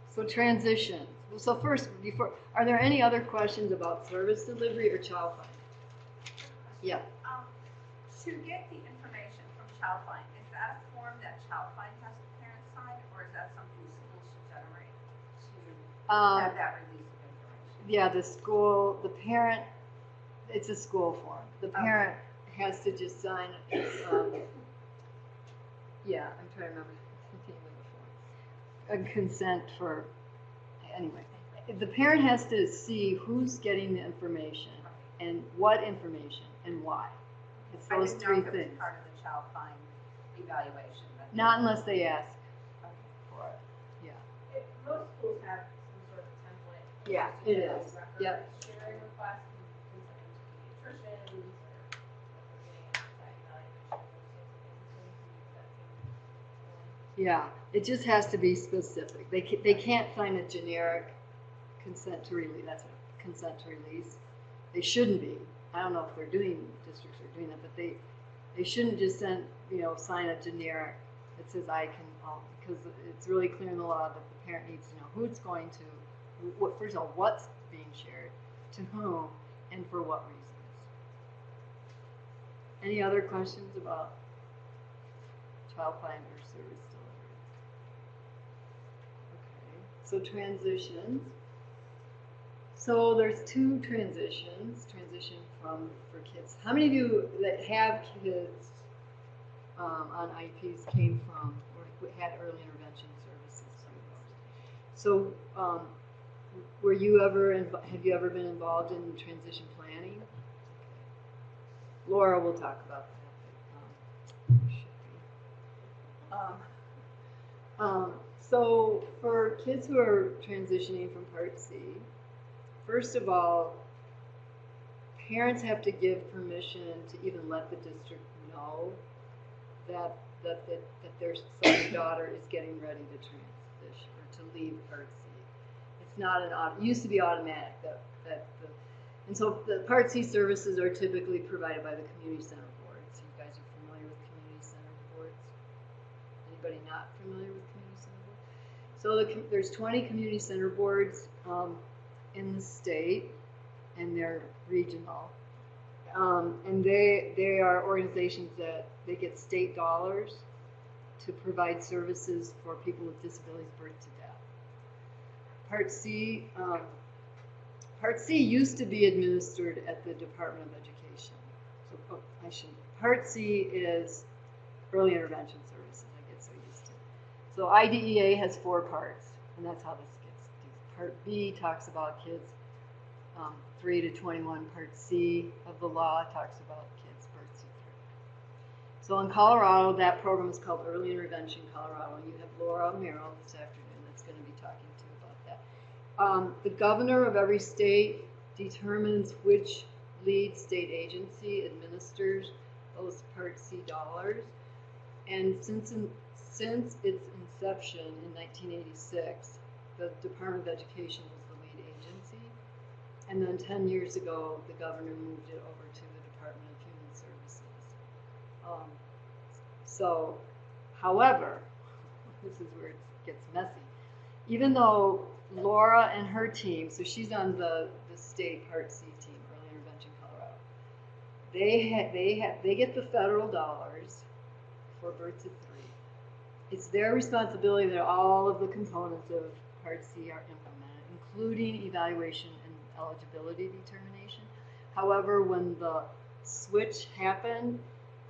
So transitions. So first, are there any other questions about service delivery or child find? Yeah. To get the information from Childline, is that a form that Childline has the parents sign, or is that something schools should generate to have that release of information? Yeah, the parent, it's a school form. The parent has to just sign it. Yeah, I'm trying to remember the name of the form. A consent for, anyway. The parent has to see who's getting the information and what information and why. It's those 3 things. Part of the Childline evaluation. Not unless they ask for it. Yeah. Most schools have some sort of template. Yeah, it is. Yep. Sharing requests and sending to pediatricians or getting an outside evaluation, those sorts of things. So you can use that same form. Yeah, it just has to be specific. They can't sign a generic consent to release. That's a consent to release. They shouldn't be. I don't know if districts are doing that, but they shouldn't just sign a generic that says I can, because it's really clear in the law that the parent needs to know who it's going to, first of all, what's being shared, to whom, and for what reasons. Any other questions about child find or service delivery? Okay, so transitions. So there's 2 transitions. Transition for kids. How many of you that have kids on IEPs came from, or had early intervention services through those. So, were you ever, have you ever been involved in transition planning? Okay. Laura will talk about that. So for kids who are transitioning from Part C, first of all, parents have to give permission to even let the district know that their son or daughter is getting ready to transition or to leave Part C. It's not it used to be automatic and so the Part C services are typically provided by the community center boards. You guys are familiar with community center boards? Anybody not familiar with community center boards? So there's 20 community center boards in the state, and they're regional. And they are organizations that they get state dollars to provide services for people with disabilities, birth to death. Part C used to be administered at the Department of Education. So Part C is early intervention services. I get so used to it. So IDEA has 4 parts, and that's how this gets. Part B talks about kids 3 to 21. Part C of the law talks about kids birth to 3. So in Colorado, that program is called Early Intervention Colorado. You have Laura Merrill this afternoon that's going to be talking to you about that. The governor of every state determines which lead state agency administers those Part C dollars. And since its inception in 1986, the Department of Education was the lead agency. And then 10 years ago, the governor moved it over to the Department of Human Services. However, this is where it gets messy. Even though Laura and her team, so she's on the state Part C team, Early Intervention Colorado, they get the federal dollars for birth to 3. It's their responsibility that all of the components of Part C are implemented, including evaluation and eligibility determination. However, when the switch happened,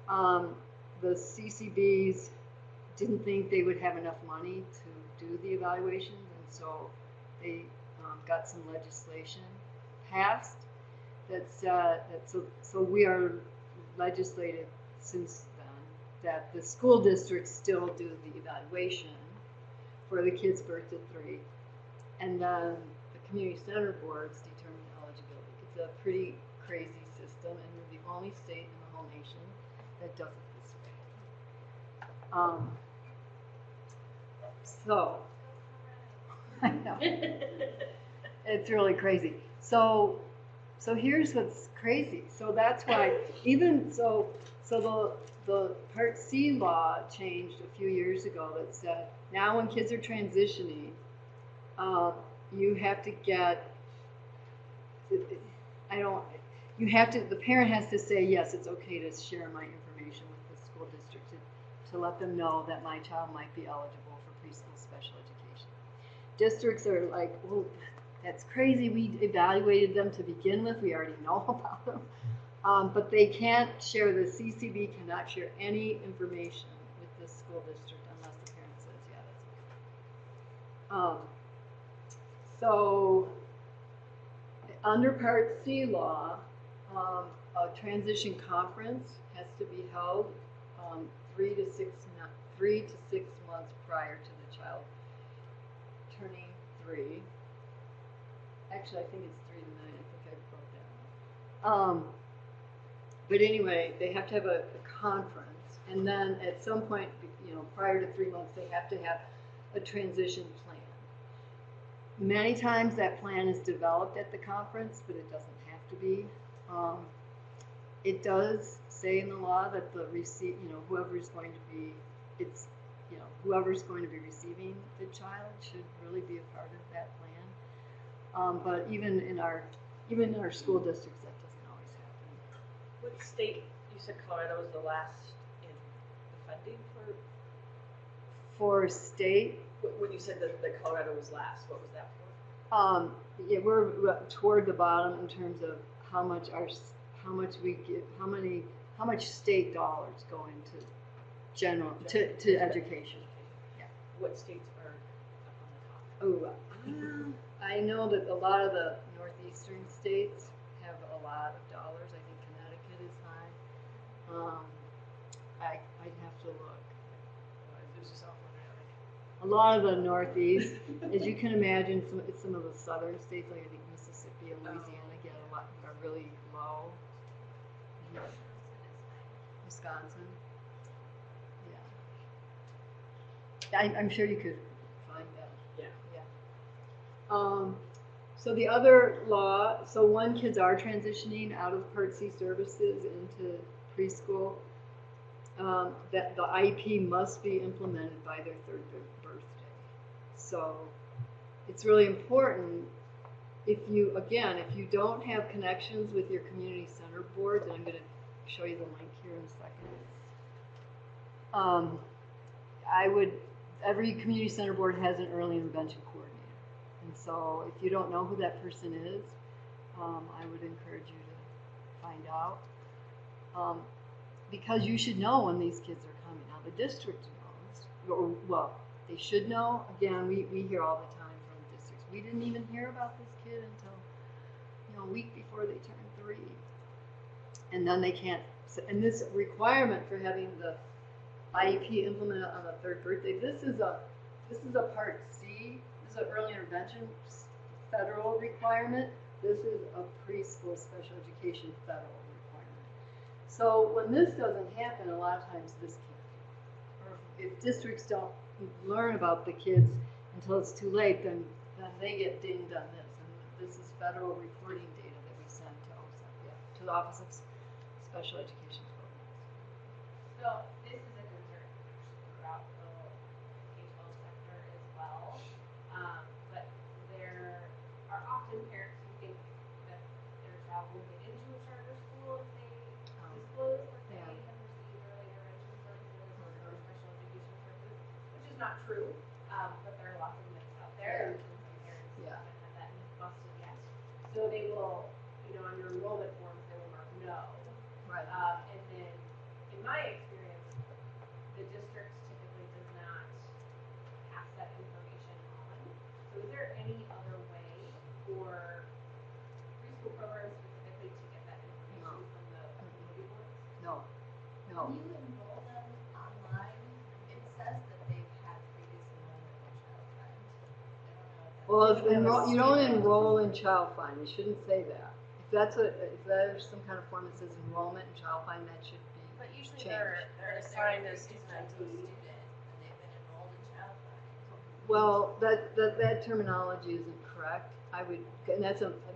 the CCBs didn't think they would have enough money to do the evaluations, and so they got some legislation passed that said so we are legislated since then that the school districts still do the evaluation for the kids birth to 3, and then the community center boards determine eligibility. It's a pretty crazy system, and we're the only state in the whole nation that does it this way. So, I know. It's really crazy. So here's what's crazy. So that's why the Part C law changed a few years ago that said now when kids are transitioning, you have to get, the parent has to say, yes, it's okay to share my information with the school district to let them know that my child might be eligible for preschool special education. Districts are like, well, that's crazy. We evaluated them to begin with. We already know about them. But they can't share, the CCB cannot share any information with the school district unless the parent says, yeah, that's okay. So under Part C law, a transition conference has to be held 3 to 6 months prior to the child turning 3. Actually, I think it's 3 to 9. I think I broke that up. But anyway, they have to have a conference, and then at some point, prior to 3 months, they have to have a transition plan. Many times that plan is developed at the conference, but it doesn't have to be. It does say in the law that the whoever's going to be receiving the child should really be a part of that plan. But even in our school districts, that doesn't always happen. What state, you said Colorado was the last in the funding for state? When you said that Colorado was last, what was that for? Yeah, we're toward the bottom in terms of how much we give, how much state dollars go into general, to education. What states are up on the top? Oh, I know that a lot of the northeastern states have a lot of dollars. I think Connecticut is high. I'd have to look. There's a sophomore now. A lot of the northeast, as you can imagine, some of the southern states, like I think Mississippi and Louisiana, get a lot, are really low. Wisconsin. Yeah. I'm sure you could find that. Yeah. So the other law, so when kids are transitioning out of Part C services into preschool, that the IEP must be implemented by their third birthday. So it's really important if you don't have connections with your community center boards, and I'm going to show you the link here in a second. Every community center board has an early intervention coordinator. And so if you don't know who that person is, I would encourage you to find out. Because you should know when these kids are coming. Now the district knows, well, they should know. Again, we hear all the time from districts. We didn't even hear about this kid until, a week before they turn 3. And then they can't, and this requirement for having the IEP implemented on the third birthday, this is a Part C. This is an early intervention federal requirement. This is a preschool special education federal requirement. So when this doesn't happen, a lot of times this can't. Or if districts don't learn about the kids until it's too late, then they get dinged on this. And this is federal reporting data that we send to OSEP, to the Office of Special Education Programs. So this is a concern throughout the K-12 sector as well. But there are often parents who think that their child will get into a charter school if they disclose that they have received early intervention services or special education services, which is not true. But there are lots of myths out there, and some parents haven't had that myth busted yet. So they will, on your enrollment forms, they will mark no. Right. And then, in my experience, the district typically does not pass that information on. So is there any other way for preschool programs specifically to get that information from the community boards? No. When you enroll them online, it says that they've had previous enrollment in Childline. Well, you don't enroll in Child Find. It shouldn't say that. If there's some kind of form that says enrollment in Child Find, that should be But usually changed. they're assigned as student And ID. they've been enrolled in Childline. Well, that terminology isn't correct. And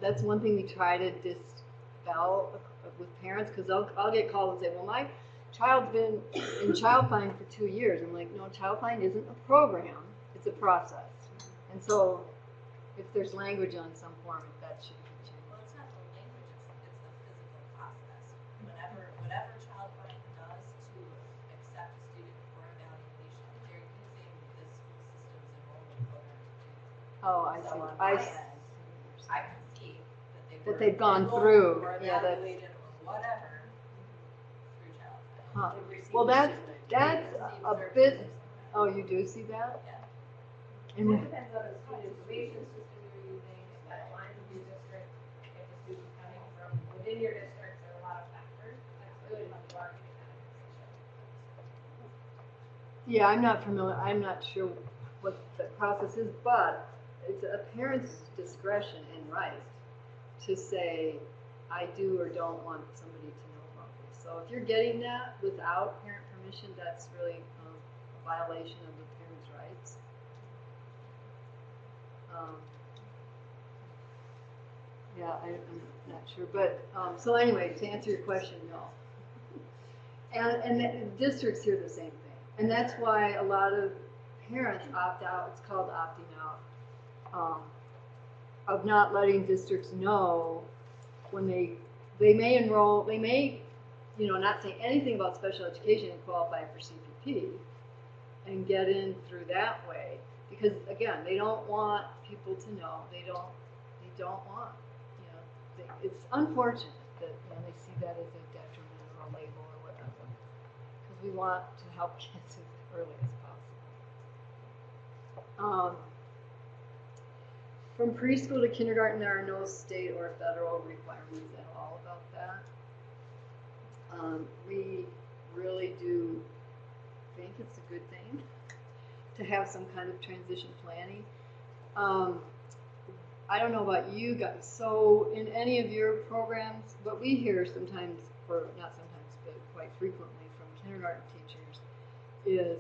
that's one thing we try to dispel with parents, because I'll get called and say, well, my child's been in Child Find for 2 years. I'm like, no, Child Find isn't a program; it's a process. And so, if there's language on some form, that should be changed. Well, it's not the language, it's the physical process. Whatever Childline does to accept a student for evaluation, they're using the school system's enrollment program to do that. Oh, I So see. on I my see. end, I can see That they've gone enrolled through. or Yeah, that's. evaluated or whatever through Childline. Huh. They've received Well, that's Receive a services bit. from Oh, you do see that? Yeah. It depends on the student information system you're using, if that aligns with your district, if the student's coming from within your district, there are a lot of factors. That's good if you are getting that information. Yeah, I'm not familiar. I'm not sure what the process is, but it's a parent's discretion and right to say, I do or don't want somebody to know about this. So if you're getting that without parent permission, that's really a violation of the parent's rights. Yeah, I'm not sure, but so anyway, to answer your question, no. And the districts hear the same thing, and that's why a lot of parents opt out. It's called opting out, of not letting districts know when they may enroll, they may, not say anything about special education and qualify for CPP, and get in through that way. Because again, they don't want people to know. They don't want. It's unfortunate that they see that as a detriment or a label or whatever. because we want to help kids as early as possible. From preschool to kindergarten, there are no state or federal requirements at all about that. We really do think it's a good thing to have some kind of transition planning. I don't know about you guys. So in any of your programs, what we hear sometimes, or not sometimes, but quite frequently from kindergarten teachers is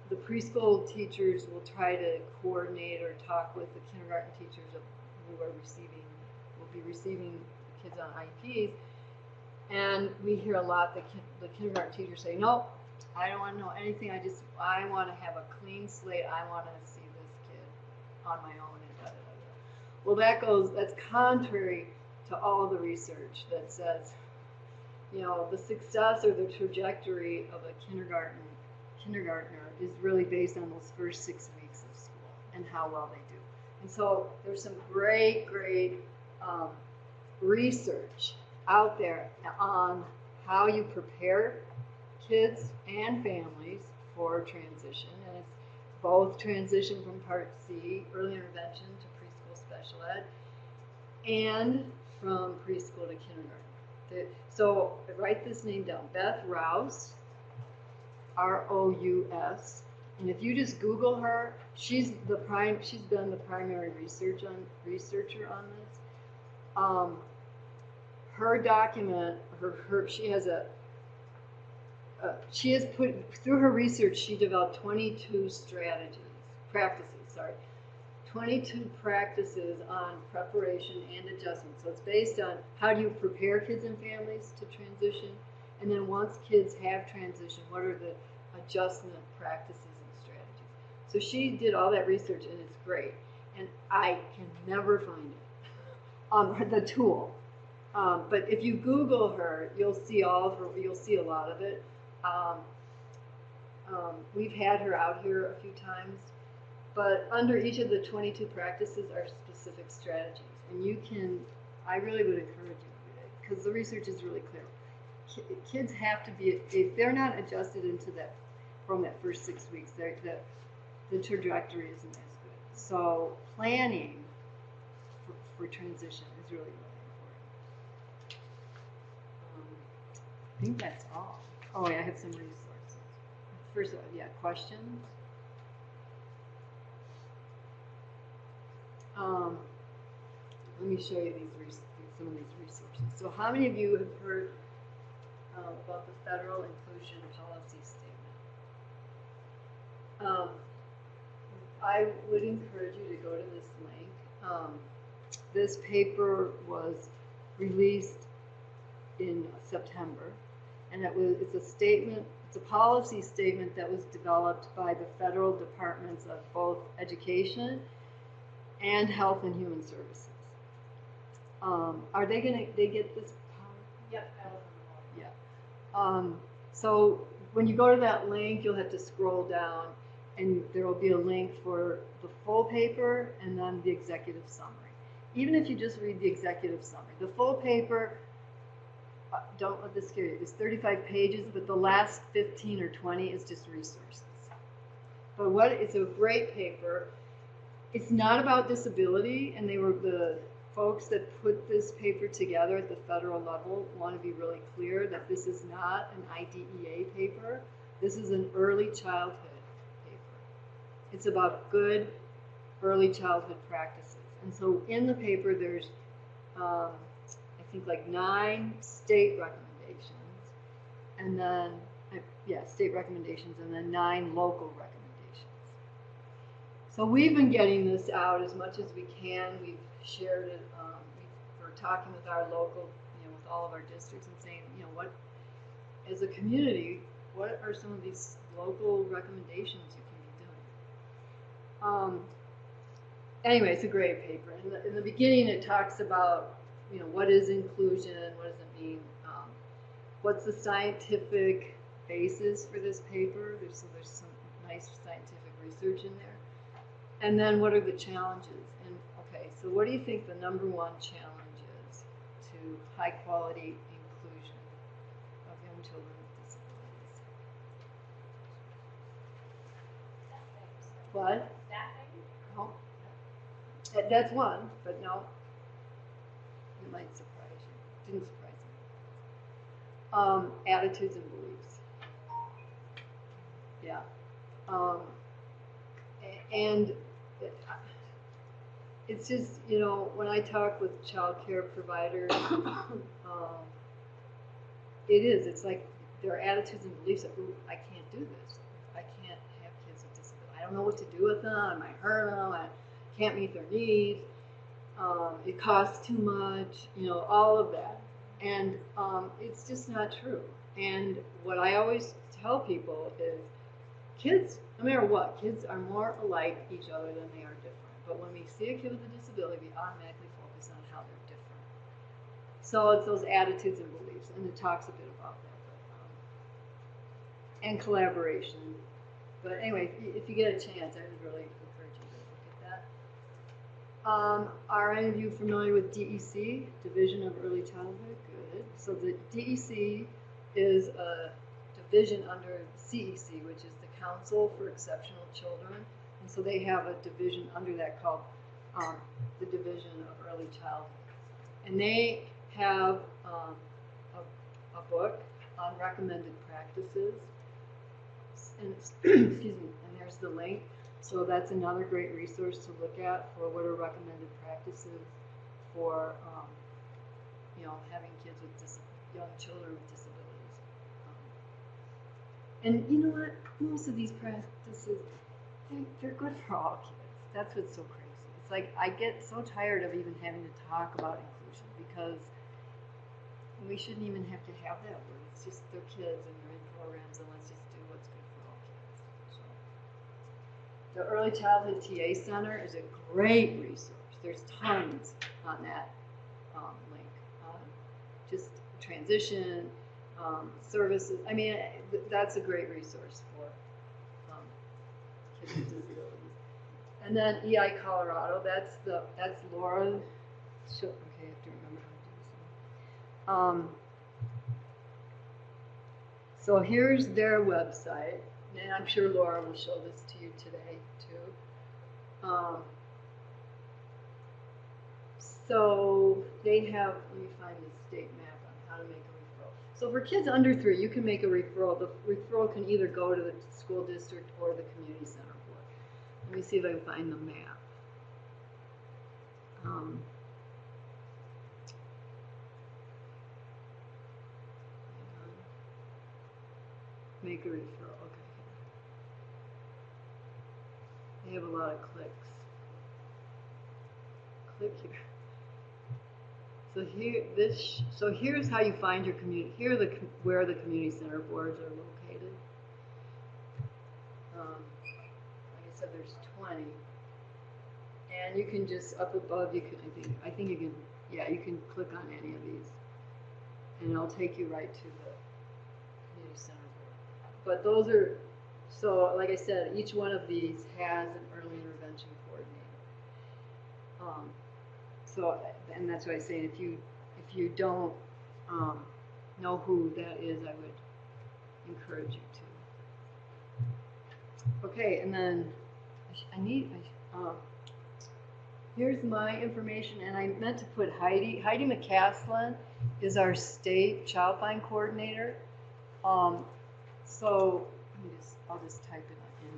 the preschool teachers will try to coordinate or talk with the kindergarten teachers who will be receiving the kids on IEPs. And we hear a lot that the kindergarten teachers say, nope, I don't want to know anything. I want to have a clean slate. I want to see this kid on my own. And da, da, da, da. Well, that's contrary to all the research that says, the success or the trajectory of a kindergartner is really based on those first 6 weeks of school and how well they do. And so there's some great research out there on how you prepare kids and families for transition, and it's both transition from Part C, early intervention, to preschool special ed, and from preschool to kindergarten. So write this name down, Beth Rouse, R-O-U-S, and if you just Google her, she's done the primary researcher on this. Her document, she has through her research, she developed 22 22 practices on preparation and adjustment. So it's based on how do you prepare kids and families to transition, and then once kids have transitioned, what are the adjustment practices and strategies. So she did all that research, and it's great. And I can never find it, the tool. But if you Google her, you'll see you'll see a lot of it. We've had her out here a few times, but under each of the 22 practices are specific strategies. And I really would encourage you to do it, because the research is really clear. Kids have to be, if they're not adjusted from that first 6 weeks, the trajectory isn't as good. So planning for transition is really, really important. I think that's all. Oh, yeah, I have some resources. First of all, questions? Let me show you some of these resources. So how many of you have heard about the Federal Inclusion Policy Statement? I would encourage you to go to this link. This paper was released in September, and it's a statement. It's a policy statement that was developed by the federal departments of both education and health and human services. Are they get this? Yep. Yeah. So when you go to that link, you'll have to scroll down, and there will be a link for the full paper and then the executive summary. Even if you just read the executive summary, the full paper, don't let this scare you, it's 35 pages, but the last 15 or 20 is just resources. But it's a great paper. It's not about disability, and the folks that put this paper together at the federal level want to be really clear that this is not an IDEA paper. This is an early childhood paper. It's about good early childhood practices. And so in the paper, there's, I think, like 9 state recommendations, and then, state recommendations, and then 9 local recommendations. So we've been getting this out as much as we can. We've shared it. We're talking with our local, with all of our districts, and saying, what, as a community, what are some of these local recommendations you can be doing? Anyway, it's a great paper. In the beginning, it talks about, what is inclusion? What does it mean? What's the scientific basis for this paper? There's some nice scientific research in there. And then what are the challenges? And okay, so what do you think the number one challenge is to high quality inclusion of young children with What? Staffing? No. That's one, but no. It might surprise you. Didn't surprise me. Attitudes and beliefs. Yeah. And it's just, you know, when I talk with child care providers, it's like their attitudes and beliefs of, ooh, I can't do this. I can't have kids with disabilities. I don't know what to do with them. I might hurt them. I can't meet their needs. It costs too much, you know, all of that. And it's just not true. And what I always tell people is kids, no matter what, kids are more alike each other than they are different. But when we see a kid with a disability, we automatically focus on how they're different. So it's those attitudes and beliefs, and it talks a bit about that. And collaboration. But anyway, if you get a chance, I would really encourage you to look at that. Are any of you familiar with DEC, Division of Early Childhood? Good. So the DEC is a division under CEC, which is the Council for Exceptional Children. And so they have a division under that called the Division of Early Childhood. And they have a book on recommended practices. And it's, excuse me, and there's the link. So that's another great resource to look at for what are recommended practices for, you know, having kids with young children with disabilities. And you know what? Most of these practices, they're good for all kids. That's what's so crazy. It's like I get so tired of even having to talk about inclusion because we shouldn't even have to have that word. It's just they're kids and they're in programs, and let's just do what's good for all kids. So, the Early Childhood TA Center is a great resource. There's tons on that link. Just transition, services. I mean, that's a great resource for kids with disabilities. And then EI Colorado, that's Laura. Okay, I have to remember how to do this. So here's their website, and I'm sure Laura will show this to you today too. So they have, let me find the state map on how to make a referral. So for kids under 3, you can make a referral. The referral can either go to the school district or the community center board. Let me see if I can find the map. Make a referral, okay. They have a lot of clicks. Click here. So here's how you find your community. Here are where the community center boards are located. Like I said, there's 20, and you can just up above. You can, I think you can. Yeah, you can click on any of these, and it'll take you right to the community center board. But those are, so like I said, each one of these has an early intervention coordinator. So, and that's why I say if you don't know who that is, I would encourage you to. Okay, and then here's my information, and I meant to put Heidi. Heidi McCaslin is our state child find coordinator. So I'll just type it in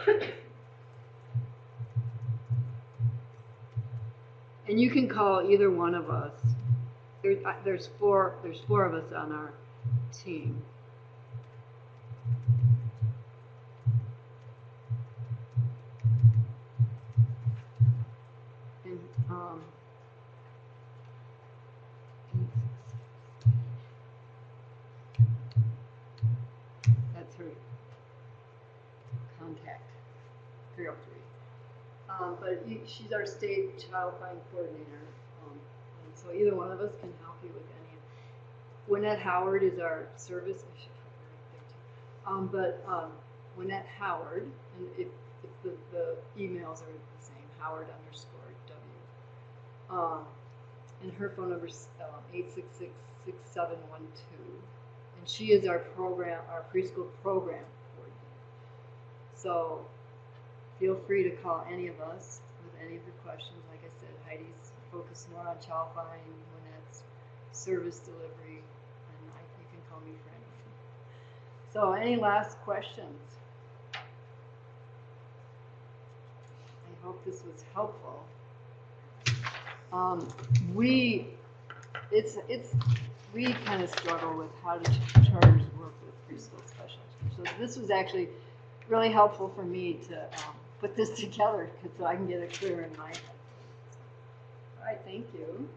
here real quick. And you can call either one of us. There's four of us on our team. And that's her contact, 303. But she's our state child find coordinator. And so either one of us can help you with any. Winnette Howard is our service. I should put her right there too. Winnette Howard, and if the emails are the same, Howard _W. And her phone number is 866-6712. And she is our preschool program coordinator. So feel free to call any of us with any of your questions. Like I said, Heidi's focused more on Childline, Lynette's service delivery, and you can call me for anything. So any last questions? I hope this was helpful. We kind of struggle with how do charters work with preschool special education. So this was actually really helpful for me to put this together so I can get it clear in my head. All right, thank you.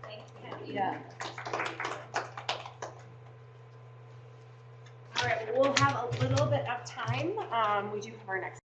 Thanks, Kathy. Yeah. All right, we'll have a little bit of time. We do have our next